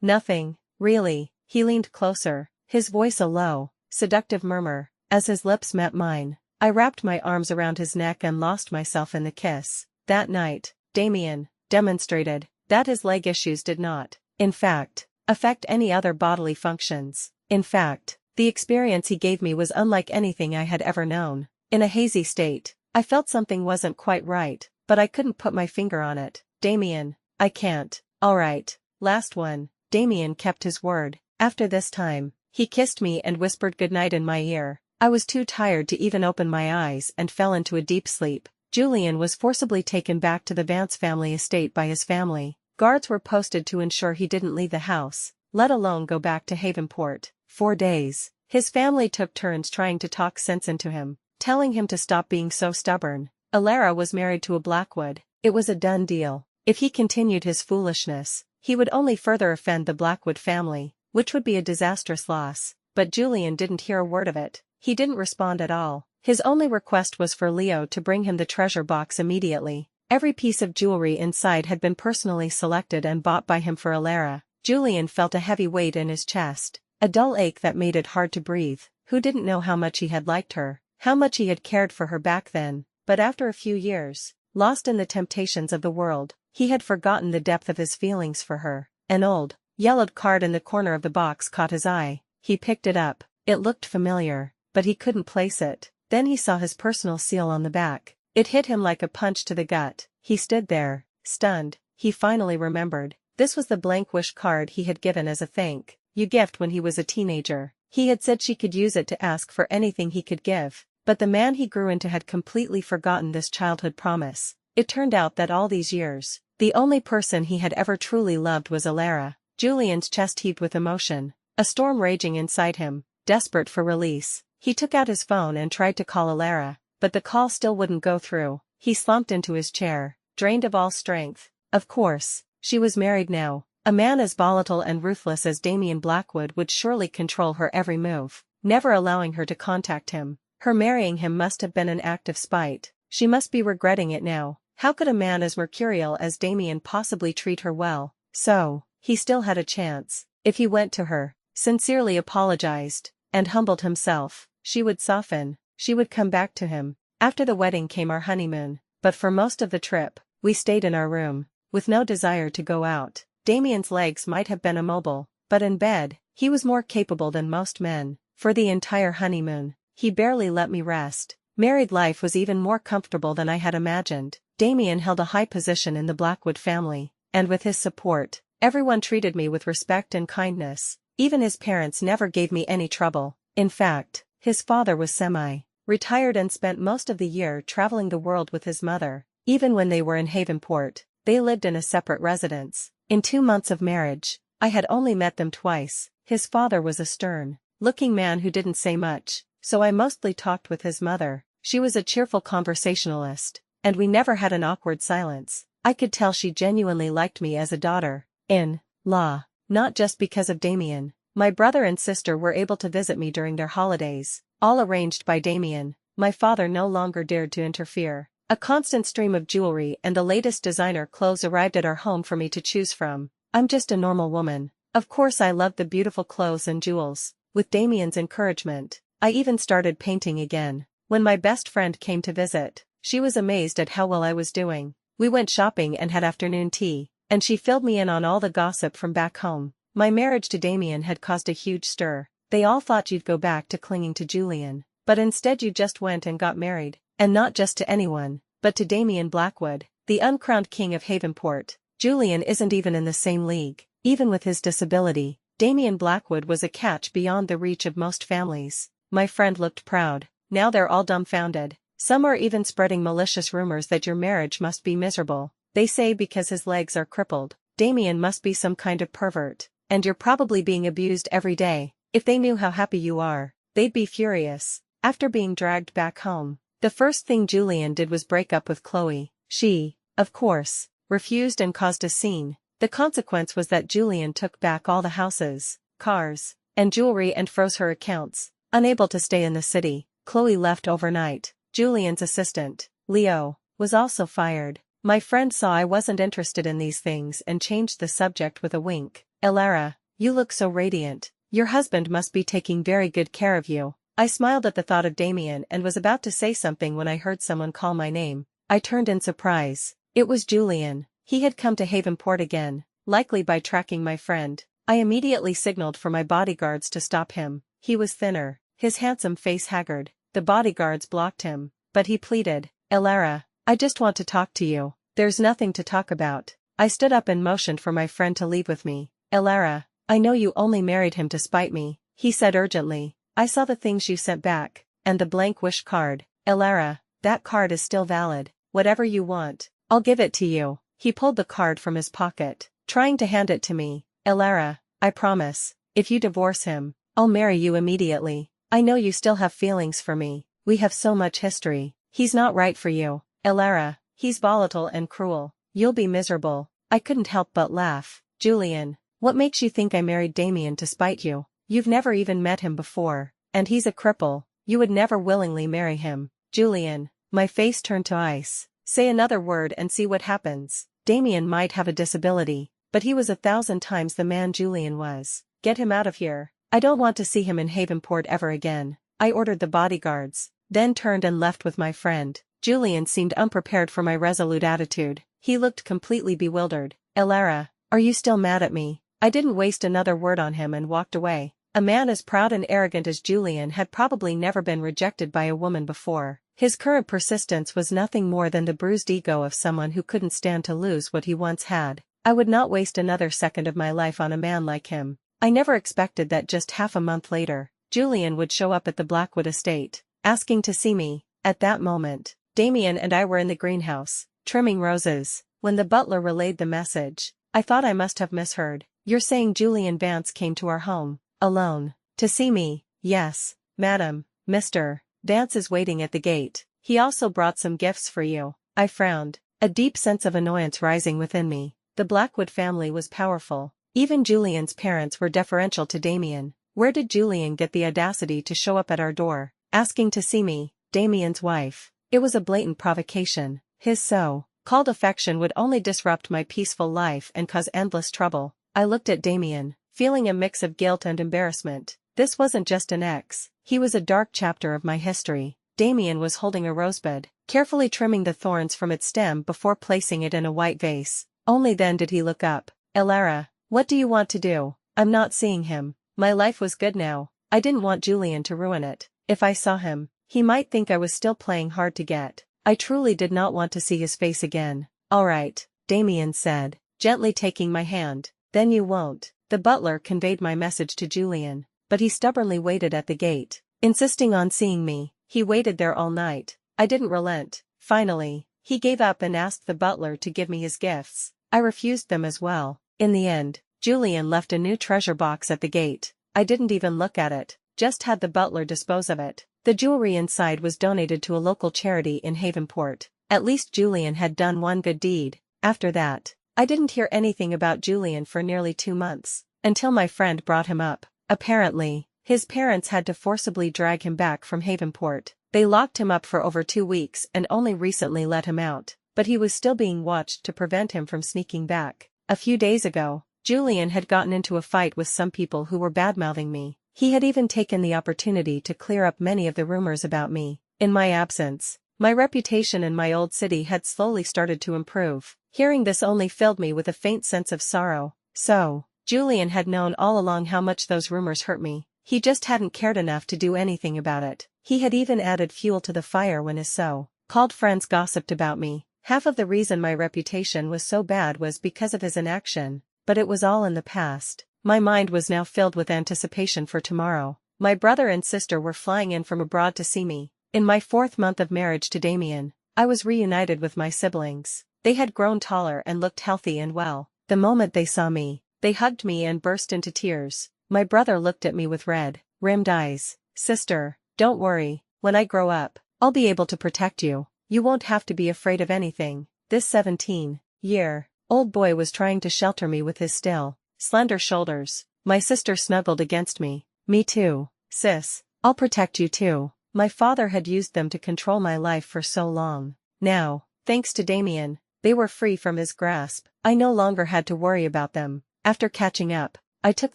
Nothing, really. He leaned closer, his voice a low, seductive murmur. As his lips met mine, I wrapped my arms around his neck and lost myself in the kiss. That night, Damien demonstrated that his leg issues did not, in fact, affect any other bodily functions. In fact, the experience he gave me was unlike anything I had ever known. In a hazy state, I felt something wasn't quite right, but I couldn't put my finger on it. Damien, I can't. All right, last one. Damien kept his word. After this time, he kissed me and whispered goodnight in my ear. I was too tired to even open my eyes and fell into a deep sleep. Julian was forcibly taken back to the Vance family estate by his family. Guards were posted to ensure he didn't leave the house, let alone go back to Havenport. 4 days. His family took turns trying to talk sense into him, telling him to stop being so stubborn. Elara was married to a Blackwood. It was a done deal. If he continued his foolishness, he would only further offend the Blackwood family, which would be a disastrous loss. But Julian didn't hear a word of it. He didn't respond at all. His only request was for Leo to bring him the treasure box immediately. Every piece of jewelry inside had been personally selected and bought by him for Alara. Julian felt a heavy weight in his chest, a dull ache that made it hard to breathe. Who didn't know how much he had liked her, how much he had cared for her back then? But after a few years, lost in the temptations of the world, he had forgotten the depth of his feelings for her. An old, yellowed card in the corner of the box caught his eye. He picked it up. It looked familiar, but he couldn't place it. Then he saw his personal seal on the back. It hit him like a punch to the gut. He stood there, stunned. He finally remembered. This was the blank wish card he had given as a thank you gift when he was a teenager. He had said she could use it to ask for anything he could give, but the man he grew into had completely forgotten this childhood promise. It turned out that all these years, the only person he had ever truly loved was Alara. Julian's chest heaved with emotion, a storm raging inside him. Desperate for release, he took out his phone and tried to call Alara, but the call still wouldn't go through. He slumped into his chair, drained of all strength. Of course, she was married now. A man as volatile and ruthless as Damian Blackwood would surely control her every move, never allowing her to contact him. Her marrying him must have been an act of spite. She must be regretting it now. How could a man as mercurial as Damian possibly treat her well? So, he still had a chance. If he went to her, sincerely apologized, and humbled himself, she would soften, she would come back to him. After the wedding came our honeymoon, but for most of the trip, we stayed in our room, with no desire to go out. Damian's legs might have been immobile, but in bed, he was more capable than most men. For the entire honeymoon, he barely let me rest. Married life was even more comfortable than I had imagined. Damian held a high position in the Blackwood family, and with his support, everyone treated me with respect and kindness. Even his parents never gave me any trouble. In fact, his father was semi-retired and spent most of the year traveling the world with his mother. Even when they were in Havenport, they lived in a separate residence. In 2 months of marriage, I had only met them twice. His father was a stern-looking man who didn't say much, so I mostly talked with his mother. She was a cheerful conversationalist, and we never had an awkward silence. I could tell she genuinely liked me as a daughter-in-law, not just because of Damian. My brother and sister were able to visit me during their holidays, all arranged by Damian. My father no longer dared to interfere. A constant stream of jewelry and the latest designer clothes arrived at our home for me to choose from. I'm just a normal woman. Of course I loved the beautiful clothes and jewels. With Damian's encouragement, I even started painting again. When my best friend came to visit, she was amazed at how well I was doing. We went shopping and had afternoon tea, and she filled me in on all the gossip from back home. My marriage to Damian had caused a huge stir. They all thought you'd go back to clinging to Julian, but instead you just went and got married, and not just to anyone, but to Damian Blackwood, the uncrowned king of Havenport. Julian isn't even in the same league. Even with his disability, Damian Blackwood was a catch beyond the reach of most families. My friend looked proud. Now they're all dumbfounded. Some are even spreading malicious rumors that your marriage must be miserable. They say because his legs are crippled, Damian must be some kind of pervert, and you're probably being abused every day. If they knew how happy you are, they'd be furious. After being dragged back home, the first thing Julian did was break up with Chloe. She, of course, refused and caused a scene. The consequence was that Julian took back all the houses, cars, and jewelry and froze her accounts. Unable to stay in the city, Chloe left overnight. Julian's assistant, Leo, was also fired. My friend saw I wasn't interested in these things and changed the subject with a wink. Alara, you look so radiant. Your husband must be taking very good care of you. I smiled at the thought of Damian and was about to say something when I heard someone call my name. I turned in surprise. It was Julian. He had come to Havenport again, likely by tracking my friend. I immediately signaled for my bodyguards to stop him. He was thinner, his handsome face haggard. The bodyguards blocked him, but he pleaded, Alara, I just want to talk to you. There's nothing to talk about. I stood up and motioned for my friend to leave with me. Alara, I know you only married him to spite me, he said urgently. I saw the things you sent back, and the blank wish card. Alara, that card is still valid. Whatever you want, I'll give it to you. He pulled the card from his pocket, trying to hand it to me. Alara, I promise, if you divorce him, I'll marry you immediately. I know you still have feelings for me. We have so much history. He's not right for you. Alara, he's volatile and cruel. You'll be miserable. I couldn't help but laugh. Julian, what makes you think I married Damien to spite you? You've never even met him before, and he's a cripple. You would never willingly marry him. Julian, my face turned to ice. Say another word and see what happens. Damien might have a disability, but he was 1,000 times the man Julian was. Get him out of here. I don't want to see him in Havenport ever again. I ordered the bodyguards, then turned and left with my friend. Julian seemed unprepared for my resolute attitude. He looked completely bewildered. Elara, are you still mad at me? I didn't waste another word on him and walked away. A man as proud and arrogant as Julian had probably never been rejected by a woman before. His current persistence was nothing more than the bruised ego of someone who couldn't stand to lose what he once had. I would not waste another second of my life on a man like him. I never expected that just half a month later, Julian would show up at the Blackwood estate, asking to see me. At that moment, Damien and I were in the greenhouse, trimming roses. When the butler relayed the message, I thought I must have misheard. You're saying Julian Vance came to our home, alone, to see me? Yes, madam. Mr. Vance is waiting at the gate. He also brought some gifts for you. I frowned, a deep sense of annoyance rising within me. The Blackwood family was powerful. Even Julian's parents were deferential to Damien. Where did Julian get the audacity to show up at our door, asking to see me, Damien's wife? It was a blatant provocation. His so-called affection would only disrupt my peaceful life and cause endless trouble. I looked at Damien, feeling a mix of guilt and embarrassment. This wasn't just an ex, he was a dark chapter of my history. Damien was holding a rosebud, carefully trimming the thorns from its stem before placing it in a white vase. Only then did he look up. Elara, what do you want to do? I'm not seeing him. My life was good now. I didn't want Julian to ruin it. If I saw him, he might think I was still playing hard to get. I truly did not want to see his face again. All right, Damien said, gently taking my hand. Then you won't. The butler conveyed my message to Julian, but he stubbornly waited at the gate, insisting on seeing me. He waited there all night. I didn't relent. Finally, he gave up and asked the butler to give me his gifts. I refused them as well. In the end, Julian left a new treasure box at the gate. I didn't even look at it, just had the butler dispose of it. The jewelry inside was donated to a local charity in Havenport. At least Julian had done one good deed. After that, I didn't hear anything about Julian for nearly 2 months, until my friend brought him up. Apparently, his parents had to forcibly drag him back from Havenport. They locked him up for over 2 weeks and only recently let him out, but he was still being watched to prevent him from sneaking back. A few days ago, Julian had gotten into a fight with some people who were badmouthing me. He had even taken the opportunity to clear up many of the rumors about me. In my absence, my reputation in my old city had slowly started to improve. Hearing this only filled me with a faint sense of sorrow. So, Julian had known all along how much those rumors hurt me. He just hadn't cared enough to do anything about it. He had even added fuel to the fire when his so-called friends gossiped about me. Half of the reason my reputation was so bad was because of his inaction, but it was all in the past. My mind was now filled with anticipation for tomorrow. My brother and sister were flying in from abroad to see me. In my 4th month of marriage to Damien, I was reunited with my siblings. They had grown taller and looked healthy and well. The moment they saw me, they hugged me and burst into tears. My brother looked at me with red-rimmed eyes. Sister, don't worry, when I grow up, I'll be able to protect you. You won't have to be afraid of anything. This 17-year-old boy was trying to shelter me with his still, slender shoulders. My sister snuggled against me. Me too, sis. I'll protect you too. My father had used them to control my life for so long. Now, thanks to Damien, they were free from his grasp. I no longer had to worry about them. After catching up, I took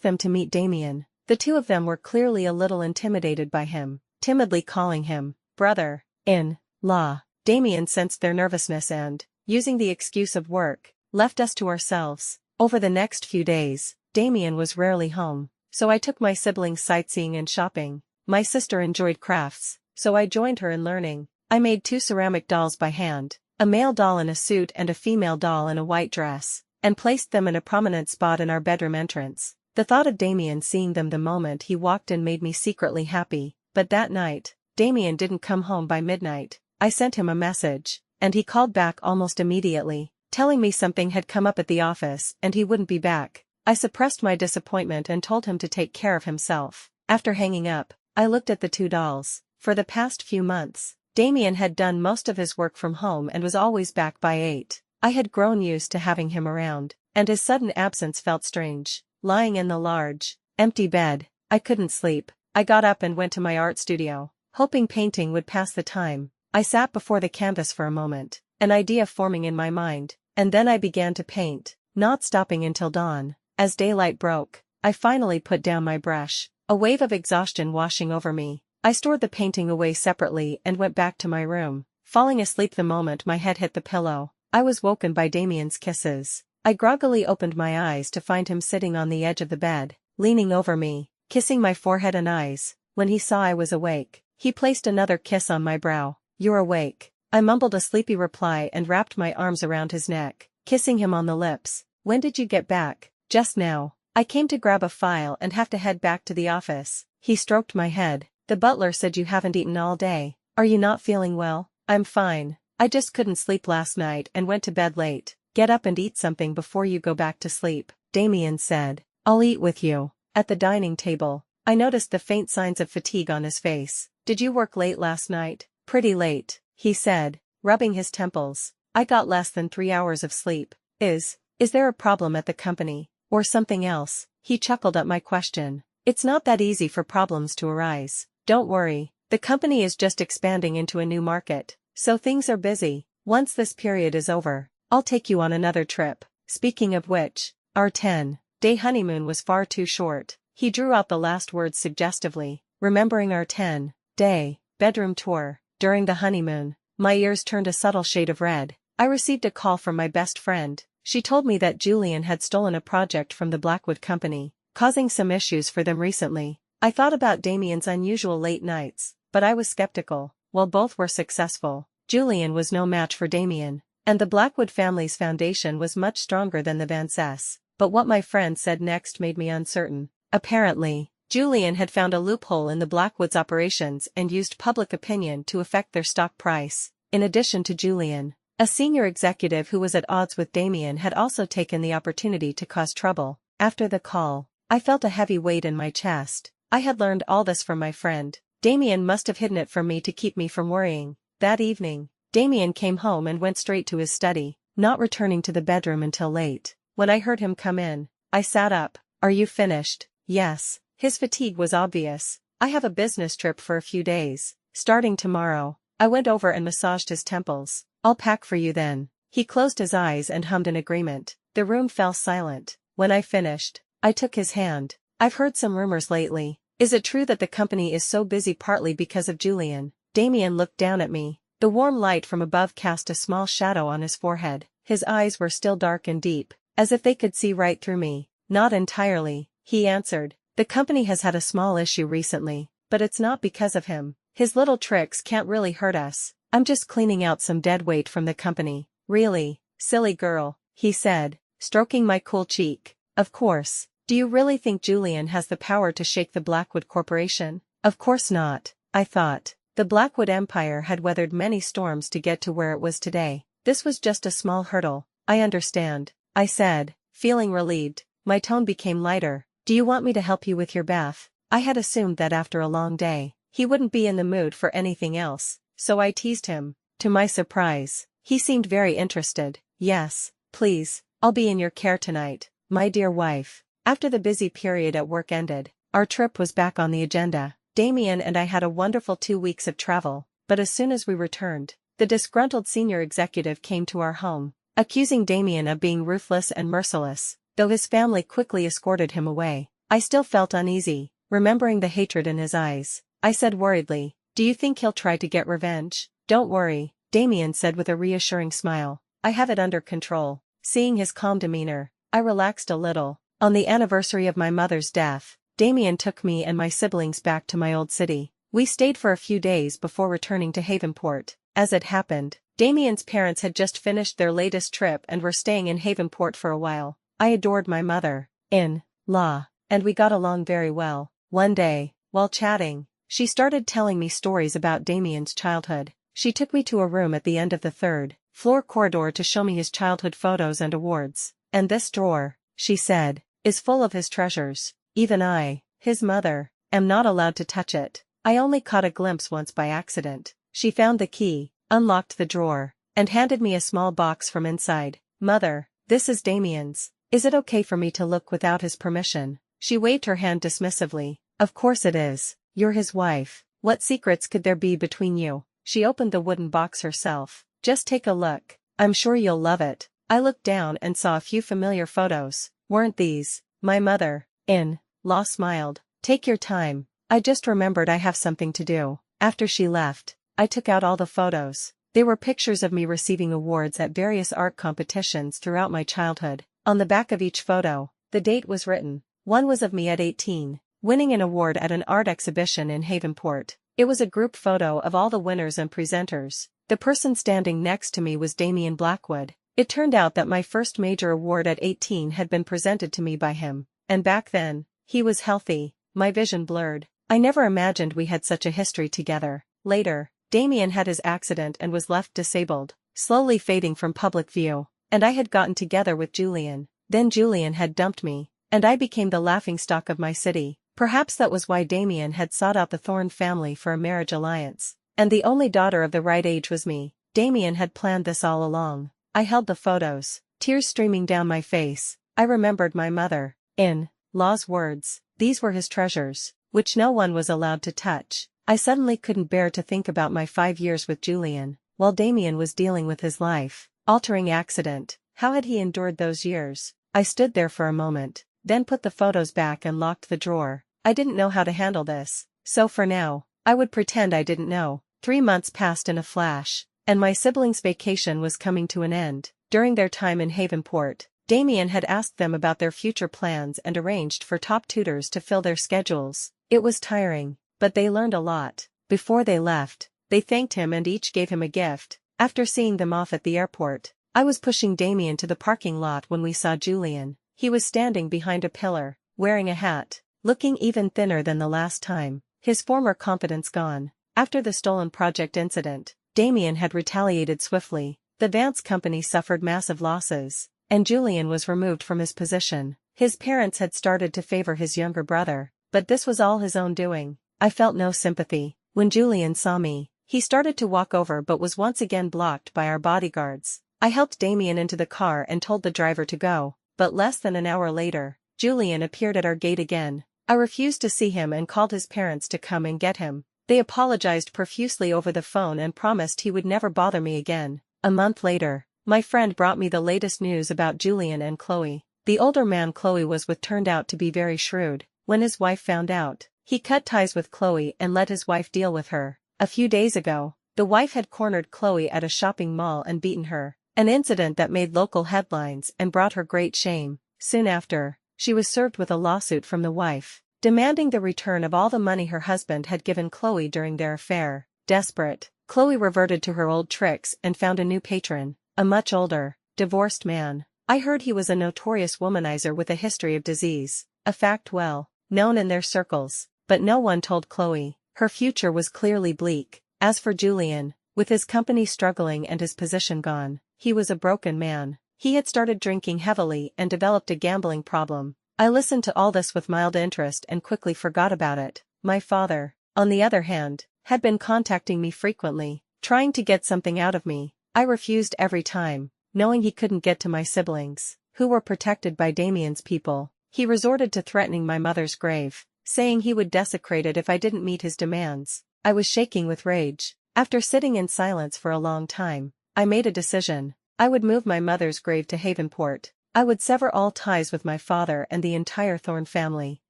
them to meet Damien. The two of them were clearly a little intimidated by him, timidly calling him brother-in-law. Damien sensed their nervousness and, using the excuse of work, left us to ourselves. Over the next few days, Damien was rarely home, so I took my siblings sightseeing and shopping. My sister enjoyed crafts, so I joined her in learning. I made 2 ceramic dolls by hand, a male doll in a suit and a female doll in a white dress, and placed them in a prominent spot in our bedroom entrance. The thought of Damien seeing them the moment he walked in made me secretly happy, but that night, Damien didn't come home by midnight. I sent him a message, and he called back almost immediately, telling me something had come up at the office and he wouldn't be back. I suppressed my disappointment and told him to take care of himself. After hanging up, I looked at the 2 dolls. For the past few months, Damien had done most of his work from home and was always back by 8. I had grown used to having him around, and his sudden absence felt strange. Lying in the large, empty bed, I couldn't sleep. I got up and went to my art studio, hoping painting would pass the time. I sat before the canvas for a moment, an idea forming in my mind, and then I began to paint, not stopping until dawn. As daylight broke, I finally put down my brush, a wave of exhaustion washing over me. I stored the painting away separately and went back to my room, falling asleep the moment my head hit the pillow. I was woken by Damien's kisses. I groggily opened my eyes to find him sitting on the edge of the bed, leaning over me, kissing my forehead and eyes. When he saw I was awake, he placed another kiss on my brow. "You're awake." I mumbled a sleepy reply and wrapped my arms around his neck, kissing him on the lips. "When did you get back?" "Just now. I came to grab a file and have to head back to the office." He stroked my head. "The butler said you haven't eaten all day. Are you not feeling well?" "I'm fine. I just couldn't sleep last night and went to bed late." "Get up and eat something before you go back to sleep," Damien said. "I'll eat with you." At the dining table, I noticed the faint signs of fatigue on his face. "Did you work late last night?" "Pretty late," he said, rubbing his temples. "I got less than 3 hours of sleep." Is there a problem at the company, or something else?" He chuckled at my question. "It's not that easy for problems to arise. Don't worry, the company is just expanding into a new market, so things are busy. Once this period is over, I'll take you on another trip." Speaking of which, our 10-day honeymoon was far too short. He drew out the last words suggestively, remembering our 10-day bedroom tour. During the honeymoon, my ears turned a subtle shade of red. I received a call from my best friend. She told me that Julian had stolen a project from the Blackwood Company, causing some issues for them recently. I thought about Damien's unusual late nights, but I was skeptical. While both were successful, Julian was no match for Damien, and the Blackwood family's foundation was much stronger than the Vances. But what my friend said next made me uncertain. Apparently, Julian had found a loophole in the Blackwoods' operations and used public opinion to affect their stock price. In addition to Julian, a senior executive who was at odds with Damien had also taken the opportunity to cause trouble. After the call, I felt a heavy weight in my chest. I had learned all this from my friend. Damien must have hidden it from me to keep me from worrying. That evening, Damien came home and went straight to his study, not returning to the bedroom until late. When I heard him come in, I sat up. "Are you finished?" "Yes." His fatigue was obvious. "I have a business trip for a few days, starting tomorrow." I went over and massaged his temples. "I'll pack for you then." He closed his eyes and hummed in agreement. The room fell silent. When I finished, I took his hand. "I've heard some rumors lately. Is it true that the company is so busy partly because of Julian?" Damien looked down at me. The warm light from above cast a small shadow on his forehead. His eyes were still dark and deep, as if they could see right through me. "Not entirely," he answered. "The company has had a small issue recently, but it's not because of him. His little tricks can't really hurt us. I'm just cleaning out some dead weight from the company." "Really? Silly girl," he said, stroking my cool cheek. "Of course. Do you really think Julian has the power to shake the Blackwood Corporation?" "Of course not," I thought. The Blackwood Empire had weathered many storms to get to where it was today. This was just a small hurdle. "I understand," I said, feeling relieved. My tone became lighter. "Do you want me to help you with your bath?" I had assumed that after a long day, he wouldn't be in the mood for anything else, so I teased him. To my surprise, he seemed very interested. "Yes, please, I'll be in your care tonight, my dear wife." After the busy period at work ended, our trip was back on the agenda. Damien and I had a wonderful 2 weeks of travel, but as soon as we returned, the disgruntled senior executive came to our home, accusing Damien of being ruthless and merciless. Though his family quickly escorted him away, I still felt uneasy, remembering the hatred in his eyes. I said worriedly, "Do you think he'll try to get revenge?" "Don't worry," Damien said with a reassuring smile. "I have it under control." Seeing his calm demeanor, I relaxed a little. On the anniversary of my mother's death, Damien took me and my siblings back to my old city. We stayed for a few days before returning to Havenport. As it happened, Damien's parents had just finished their latest trip and were staying in Havenport for a while. I adored my mother-in-law, and we got along very well. One day, while chatting, she started telling me stories about Damien's childhood. She took me to a room at the end of the third-floor corridor to show me his childhood photos and awards. "And this drawer," she said, "is full of his treasures. Even I, his mother, am not allowed to touch it." I only caught a glimpse once by accident. She found the key, unlocked the drawer, and handed me a small box from inside. "Mother, this is Damien's. Is it okay for me to look without his permission?" She waved her hand dismissively. "Of course it is. You're his wife. What secrets could there be between you?" She opened the wooden box herself. "Just take a look. I'm sure you'll love it." I looked down and saw a few familiar photos. Weren't these my mother-in-law smiled. "Take your time. I just remembered I have something to do." After she left, I took out all the photos. They were pictures of me receiving awards at various art competitions throughout my childhood. On the back of each photo, the date was written. One was of me at 18, winning an award at an art exhibition in Havenport. It was a group photo of all the winners and presenters. The person standing next to me was Damien Blackwood. It turned out that my first major award at 18 had been presented to me by him, and back then, he was healthy. My vision blurred. I never imagined we had such a history together. Later, Damien had his accident and was left disabled, slowly fading from public view, and I had gotten together with Julian. Then Julian had dumped me, and I became the laughingstock of my city. Perhaps that was why Damien had sought out the Thorne family for a marriage alliance, and the only daughter of the right age was me. Damien had planned this all along. I held the photos, tears streaming down my face. I remembered my mother-in-law's words. These were his treasures, which no one was allowed to touch. I suddenly couldn't bear to think about my 5 years with Julian, while Damien was dealing with his life-altering accident. How had he endured those years? I stood there for a moment, then put the photos back and locked the drawer. I didn't know how to handle this, so for now, I would pretend I didn't know. 3 months passed in a flash, and my siblings' vacation was coming to an end. During their time in Havenport, Damien had asked them about their future plans and arranged for top tutors to fill their schedules. It was tiring, but they learned a lot. Before they left, they thanked him and each gave him a gift. After seeing them off at the airport, I was pushing Damien to the parking lot when we saw Julian. He was standing behind a pillar, wearing a hat, looking even thinner than the last time, his former confidence gone. After the stolen project incident, Damien had retaliated swiftly. The Vance company suffered massive losses, and Julian was removed from his position. His parents had started to favor his younger brother, but this was all his own doing. I felt no sympathy. When Julian saw me, he started to walk over but was once again blocked by our bodyguards. I helped Damien into the car and told the driver to go, but less than an hour later, Julian appeared at our gate again. I refused to see him and called his parents to come and get him. They apologized profusely over the phone and promised he would never bother me again. A month later, my friend brought me the latest news about Julian and Chloe. The older man Chloe was with turned out to be very shrewd. When his wife found out, he cut ties with Chloe and let his wife deal with her. A few days ago, the wife had cornered Chloe at a shopping mall and beaten her, an incident that made local headlines and brought her great shame. Soon after, she was served with a lawsuit from the wife, demanding the return of all the money her husband had given Chloe during their affair. Desperate, Chloe reverted to her old tricks and found a new patron, a much older, divorced man. I heard he was a notorious womanizer with a history of disease, a fact well known in their circles, but no one told Chloe. Her future was clearly bleak. As for Julian, with his company struggling and his position gone, he was a broken man. He had started drinking heavily and developed a gambling problem. I listened to all this with mild interest and quickly forgot about it. My father, on the other hand, had been contacting me frequently, trying to get something out of me. I refused every time, knowing he couldn't get to my siblings, who were protected by Damien's people. He resorted to threatening my mother's grave, saying he would desecrate it if I didn't meet his demands. I was shaking with rage. After sitting in silence for a long time, I made a decision. I would move my mother's grave to Havenport. I would sever all ties with my father and the entire Thorne family.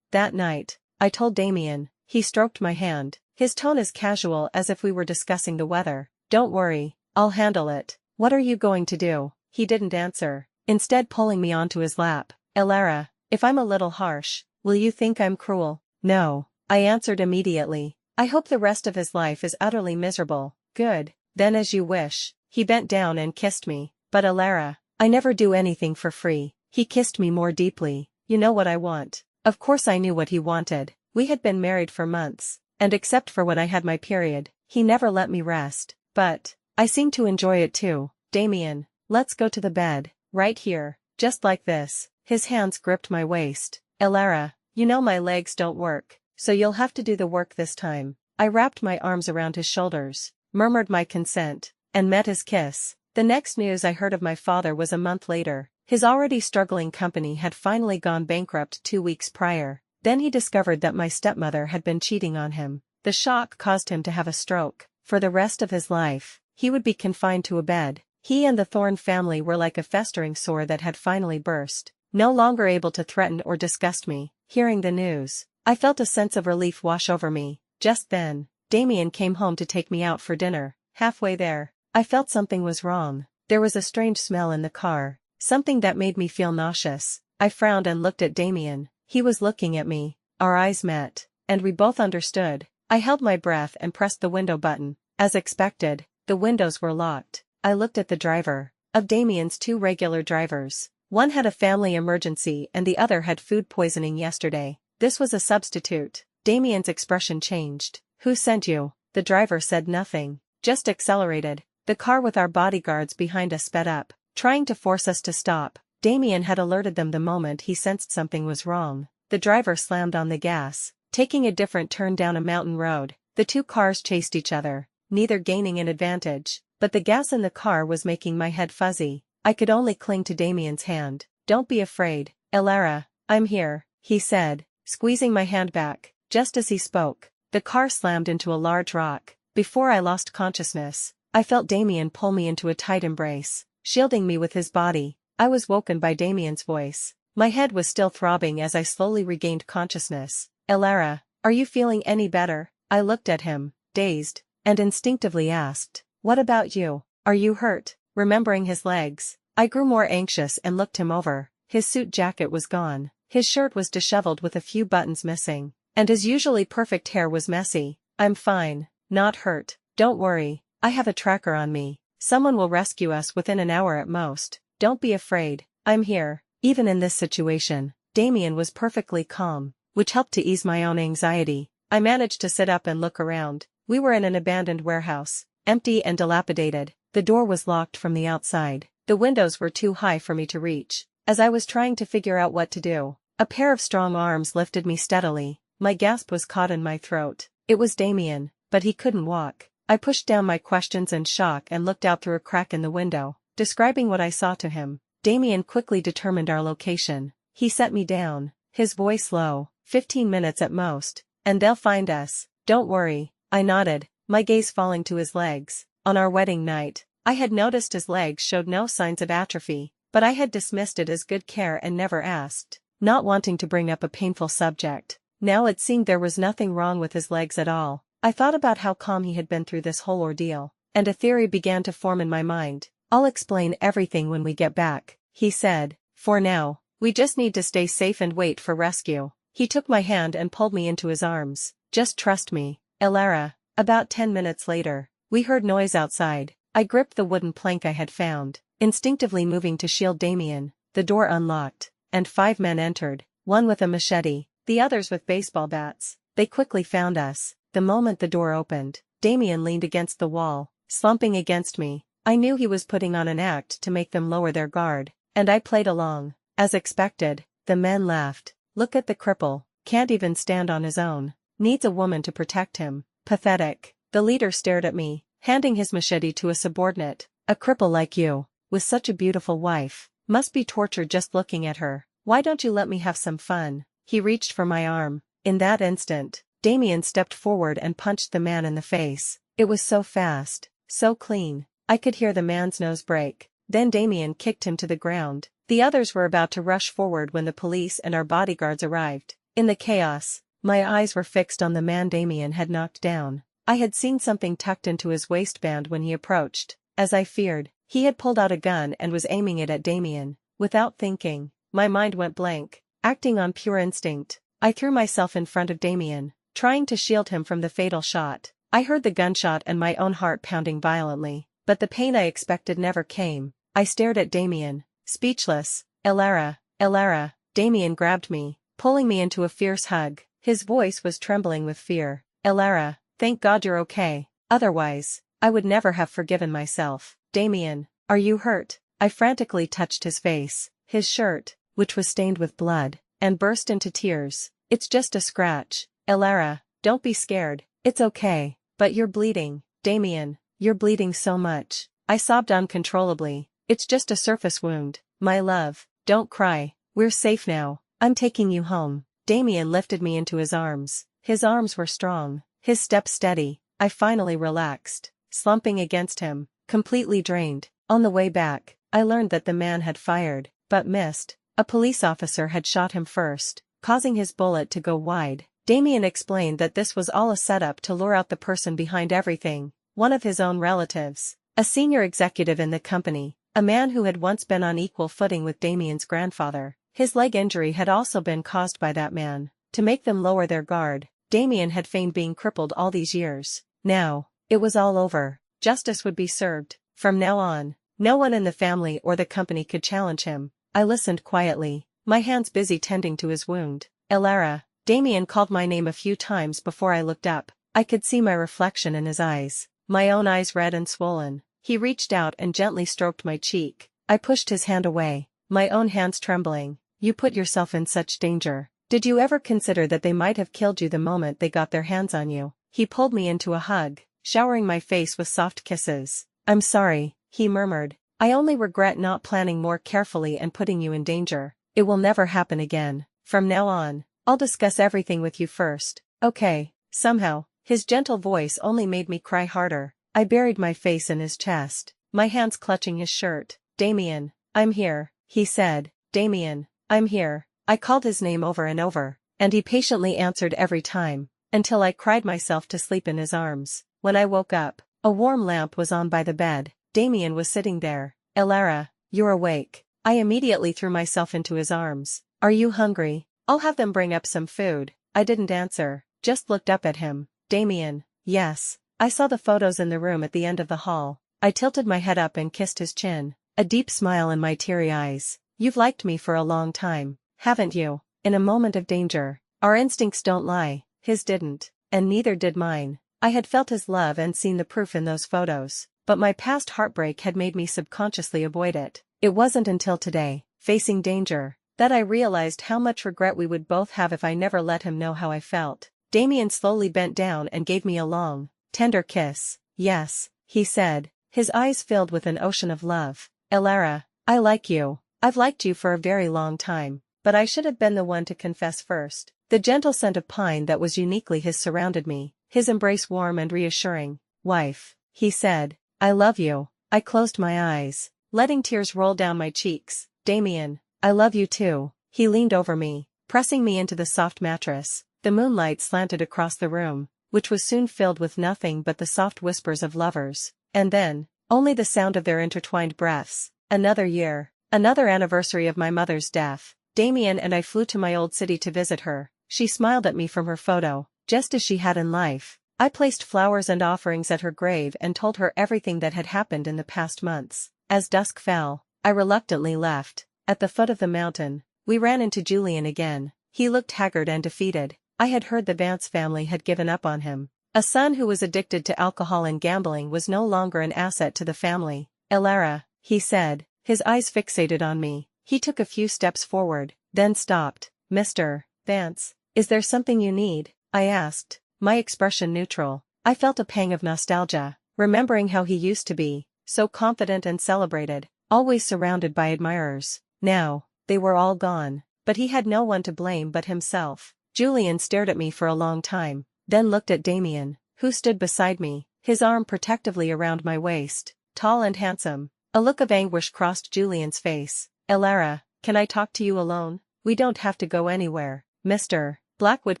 That night, I told Damien. He stroked my hand, his tone as casual as if we were discussing the weather. "Don't worry, I'll handle it. What are you going to do?" He didn't answer, instead pulling me onto his lap. "Elara, if I'm a little harsh, will you think I'm cruel?" "No," I answered immediately. "I hope the rest of his life is utterly miserable." "Good, then as you wish." He bent down and kissed me. "But Elara, I never do anything for free." He kissed me more deeply. "You know what I want." Of course I knew what he wanted. We had been married for months, and except for when I had my period, he never let me rest. But I seemed to enjoy it too. "Damien, let's go to the bed, right here, just like this." His hands gripped my waist. "Elara, you know my legs don't work, so you'll have to do the work this time." I wrapped my arms around his shoulders, murmured my consent, and met his kiss. The next news I heard of my father was a month later. His already struggling company had finally gone bankrupt 2 weeks prior. Then he discovered that my stepmother had been cheating on him. The shock caused him to have a stroke. For the rest of his life, he would be confined to a bed. He and the Thorne family were like a festering sore that had finally burst, no longer able to threaten or disgust me. Hearing the news, I felt a sense of relief wash over me. Just then, Damien came home to take me out for dinner. Halfway there, I felt something was wrong. There was a strange smell in the car, something that made me feel nauseous. I frowned and looked at Damien. He was looking at me. Our eyes met, and we both understood. I held my breath and pressed the window button. As expected, the windows were locked. I looked at the driver. Of Damien's two regular drivers, one had a family emergency and the other had food poisoning yesterday. This was a substitute. Damien's expression changed. "Who sent you?" The driver said nothing, just accelerated. The car with our bodyguards behind us sped up, trying to force us to stop. Damien had alerted them the moment he sensed something was wrong. The driver slammed on the gas, taking a different turn down a mountain road. The two cars chased each other, neither gaining an advantage, but the gas in the car was making my head fuzzy. I could only cling to Damien's hand. "Don't be afraid, Elara, I'm here," he said, squeezing my hand back. Just as he spoke, the car slammed into a large rock. Before I lost consciousness, I felt Damien pull me into a tight embrace, shielding me with his body. I was woken by Damien's voice. My head was still throbbing as I slowly regained consciousness. "Elara, are you feeling any better?" I looked at him, dazed, and instinctively asked, "What about you? Are you hurt?" Remembering his legs, I grew more anxious and looked him over. His suit jacket was gone, his shirt was disheveled with a few buttons missing, and his usually perfect hair was messy. "I'm fine, not hurt. Don't worry, I have a tracker on me. Someone will rescue us within an hour at most. Don't be afraid, I'm here." Even in this situation, Damien was perfectly calm, which helped to ease my own anxiety. I managed to sit up and look around. We were in an abandoned warehouse, empty and dilapidated. The door was locked from the outside. The windows were too high for me to reach. As I was trying to figure out what to do, a pair of strong arms lifted me steadily. My gasp was caught in my throat. It was Damien, but he couldn't walk. I pushed down my questions and shock and looked out through a crack in the window, describing what I saw to him. Damien quickly determined our location. He set me down, his voice low. 15 minutes at most, and they'll find us. Don't worry, I nodded, my gaze falling to his legs. On our wedding night, I had noticed his legs showed no signs of atrophy, but I had dismissed it as good care and never asked, not wanting to bring up a painful subject. Now it seemed there was nothing wrong with his legs at all. I thought about how calm he had been through this whole ordeal, and a theory began to form in my mind. "I'll explain everything when we get back," he said. "For now, we just need to stay safe and wait for rescue." He took my hand and pulled me into his arms. "Just trust me, Elara." About 10 minutes later, we heard noise outside. I gripped the wooden plank I had found, instinctively moving to shield Damien. The door unlocked, and 5 men entered, one with a machete, the others with baseball bats. They quickly found us. The moment the door opened, Damien leaned against the wall, slumping against me. I knew he was putting on an act to make them lower their guard, and I played along. As expected, the men laughed. "Look at the cripple, can't even stand on his own. Needs a woman to protect him. Pathetic." The leader stared at me, handing his machete to a subordinate. "A cripple like you, with such a beautiful wife, must be tortured just looking at her. Why don't you let me have some fun?" He reached for my arm. In that instant, Damien stepped forward and punched the man in the face. It was so fast, so clean, I could hear the man's nose break. Then Damien kicked him to the ground. The others were about to rush forward when the police and our bodyguards arrived. In the chaos, my eyes were fixed on the man Damien had knocked down. I had seen something tucked into his waistband when he approached. As I feared, he had pulled out a gun and was aiming it at Damien. Without thinking, my mind went blank. Acting on pure instinct, I threw myself in front of Damien, trying to shield him from the fatal shot. I heard the gunshot and my own heart pounding violently, but the pain I expected never came. I stared at Damien, speechless. "Elara, Elara." Damien grabbed me, pulling me into a fierce hug. His voice was trembling with fear. "Elara, thank God you're okay. Otherwise, I would never have forgiven myself." "Damien, are you hurt?" I frantically touched his face, his shirt, which was stained with blood, and burst into tears. "It's just a scratch. Elara, don't be scared. It's okay. But you're bleeding. Damien, you're bleeding so much." I sobbed uncontrollably. It's just a surface wound, my love. Don't cry. We're safe now. I'm taking you home. Damien lifted me into his arms. His arms were strong, his step steady. I finally relaxed, slumping against him, completely drained. On the way back, I learned that the man had fired, but missed. A police officer had shot him first, causing his bullet to go wide. Damien explained that this was all a setup to lure out the person behind everything, one of his own relatives, a senior executive in the company, a man who had once been on equal footing with Damien's grandfather. His leg injury had also been caused by that man. To make them lower their guard, Damien had feigned being crippled all these years. Now, it was all over. Justice would be served. From now on, no one in the family or the company could challenge him. I listened quietly, my hands busy tending to his wound. Elara. Damien called my name a few times before I looked up. I could see my reflection in his eyes, my own eyes red and swollen. He reached out and gently stroked my cheek. I pushed his hand away, my own hands trembling. You put yourself in such danger. Did you ever consider that they might have killed you the moment they got their hands on you? He pulled me into a hug, showering my face with soft kisses. I'm sorry, he murmured. I only regret not planning more carefully and putting you in danger. It will never happen again. From now on, I'll discuss everything with you first. Okay. Somehow, his gentle voice only made me cry harder. I buried my face in his chest, my hands clutching his shirt. Damien, I'm here, he said. Damien, I'm here. I called his name over and over, and he patiently answered every time, until I cried myself to sleep in his arms. When I woke up, a warm lamp was on by the bed. Damien was sitting there. Elara, you're awake. I immediately threw myself into his arms. Are you hungry? I'll have them bring up some food. I didn't answer, just looked up at him. Damien, yes. I saw the photos in the room at the end of the hall. I tilted my head up and kissed his chin, a deep smile in my teary eyes. You've liked me for a long time, haven't you? In a moment of danger, our instincts don't lie. His didn't, and neither did mine. I had felt his love and seen the proof in those photos, but my past heartbreak had made me subconsciously avoid it. It wasn't until today, facing danger, that I realized how much regret we would both have if I never let him know how I felt. Damien slowly bent down and gave me a long, tender kiss. Yes, he said, his eyes filled with an ocean of love. Elara, I like you. I've liked you for a very long time, but I should have been the one to confess first. The gentle scent of pine that was uniquely his surrounded me, his embrace warm and reassuring. Wife, he said, I love you. I closed my eyes, letting tears roll down my cheeks. Damien, I love you too. He leaned over me, pressing me into the soft mattress. The moonlight slanted across the room, which was soon filled with nothing but the soft whispers of lovers, and then, only the sound of their intertwined breaths. Another year, another anniversary of my mother's death. Damien and I flew to my old city to visit her. She smiled at me from her photo, just as she had in life. I placed flowers and offerings at her grave and told her everything that had happened in the past months. As dusk fell, I reluctantly left. At the foot of the mountain, we ran into Julian again. He looked haggard and defeated. I had heard the Vance family had given up on him. A son who was addicted to alcohol and gambling was no longer an asset to the family. Elara, he said, his eyes fixated on me. He took a few steps forward, then stopped. Mr. Vance, is there something you need? I asked, my expression neutral. I felt a pang of nostalgia, remembering how he used to be, so confident and celebrated, always surrounded by admirers. Now, they were all gone, but he had no one to blame but himself. Julian stared at me for a long time, then looked at Damien, who stood beside me, his arm protectively around my waist, tall and handsome. A look of anguish crossed Julian's face. Elara, can I talk to you alone? We don't have to go anywhere. Mr. Blackwood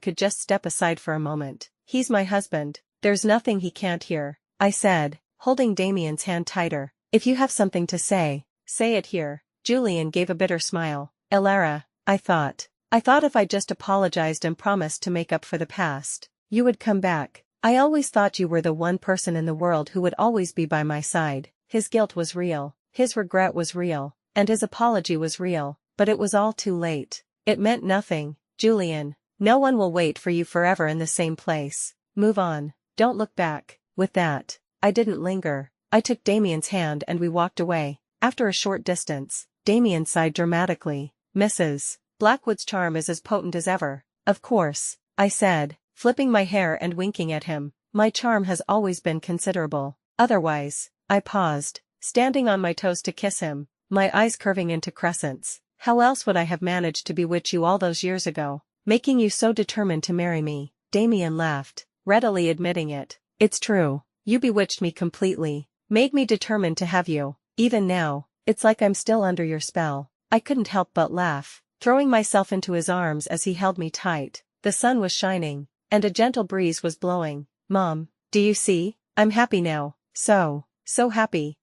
could just step aside for a moment. He's my husband. There's nothing he can't hear, I said, holding Damien's hand tighter. If you have something to say it here. Julian gave a bitter smile. Elara, I thought if I just apologized and promised to make up for the past, you would come back. I always thought you were the one person in the world who would always be by my side. His guilt was real, his regret was real, and his apology was real, but it was all too late. It meant nothing. Julian, no one will wait for you forever in the same place. Move on. Don't look back. With that, I didn't linger. I took Damien's hand and we walked away. After a short distance, Damien sighed dramatically. Mrs. Blackwood's charm is as potent as ever. Of course, I said, flipping my hair and winking at him. My charm has always been considerable. Otherwise, I paused. standing on my toes to kiss him, my eyes curving into crescents. How else would I have managed to bewitch you all those years ago, making you so determined to marry me? Damien laughed, readily admitting it. It's true, you bewitched me completely, made me determined to have you. Even now, it's like I'm still under your spell. I couldn't help but laugh, throwing myself into his arms as he held me tight. The sun was shining, and a gentle breeze was blowing. Mom, do you see? I'm happy now. So happy.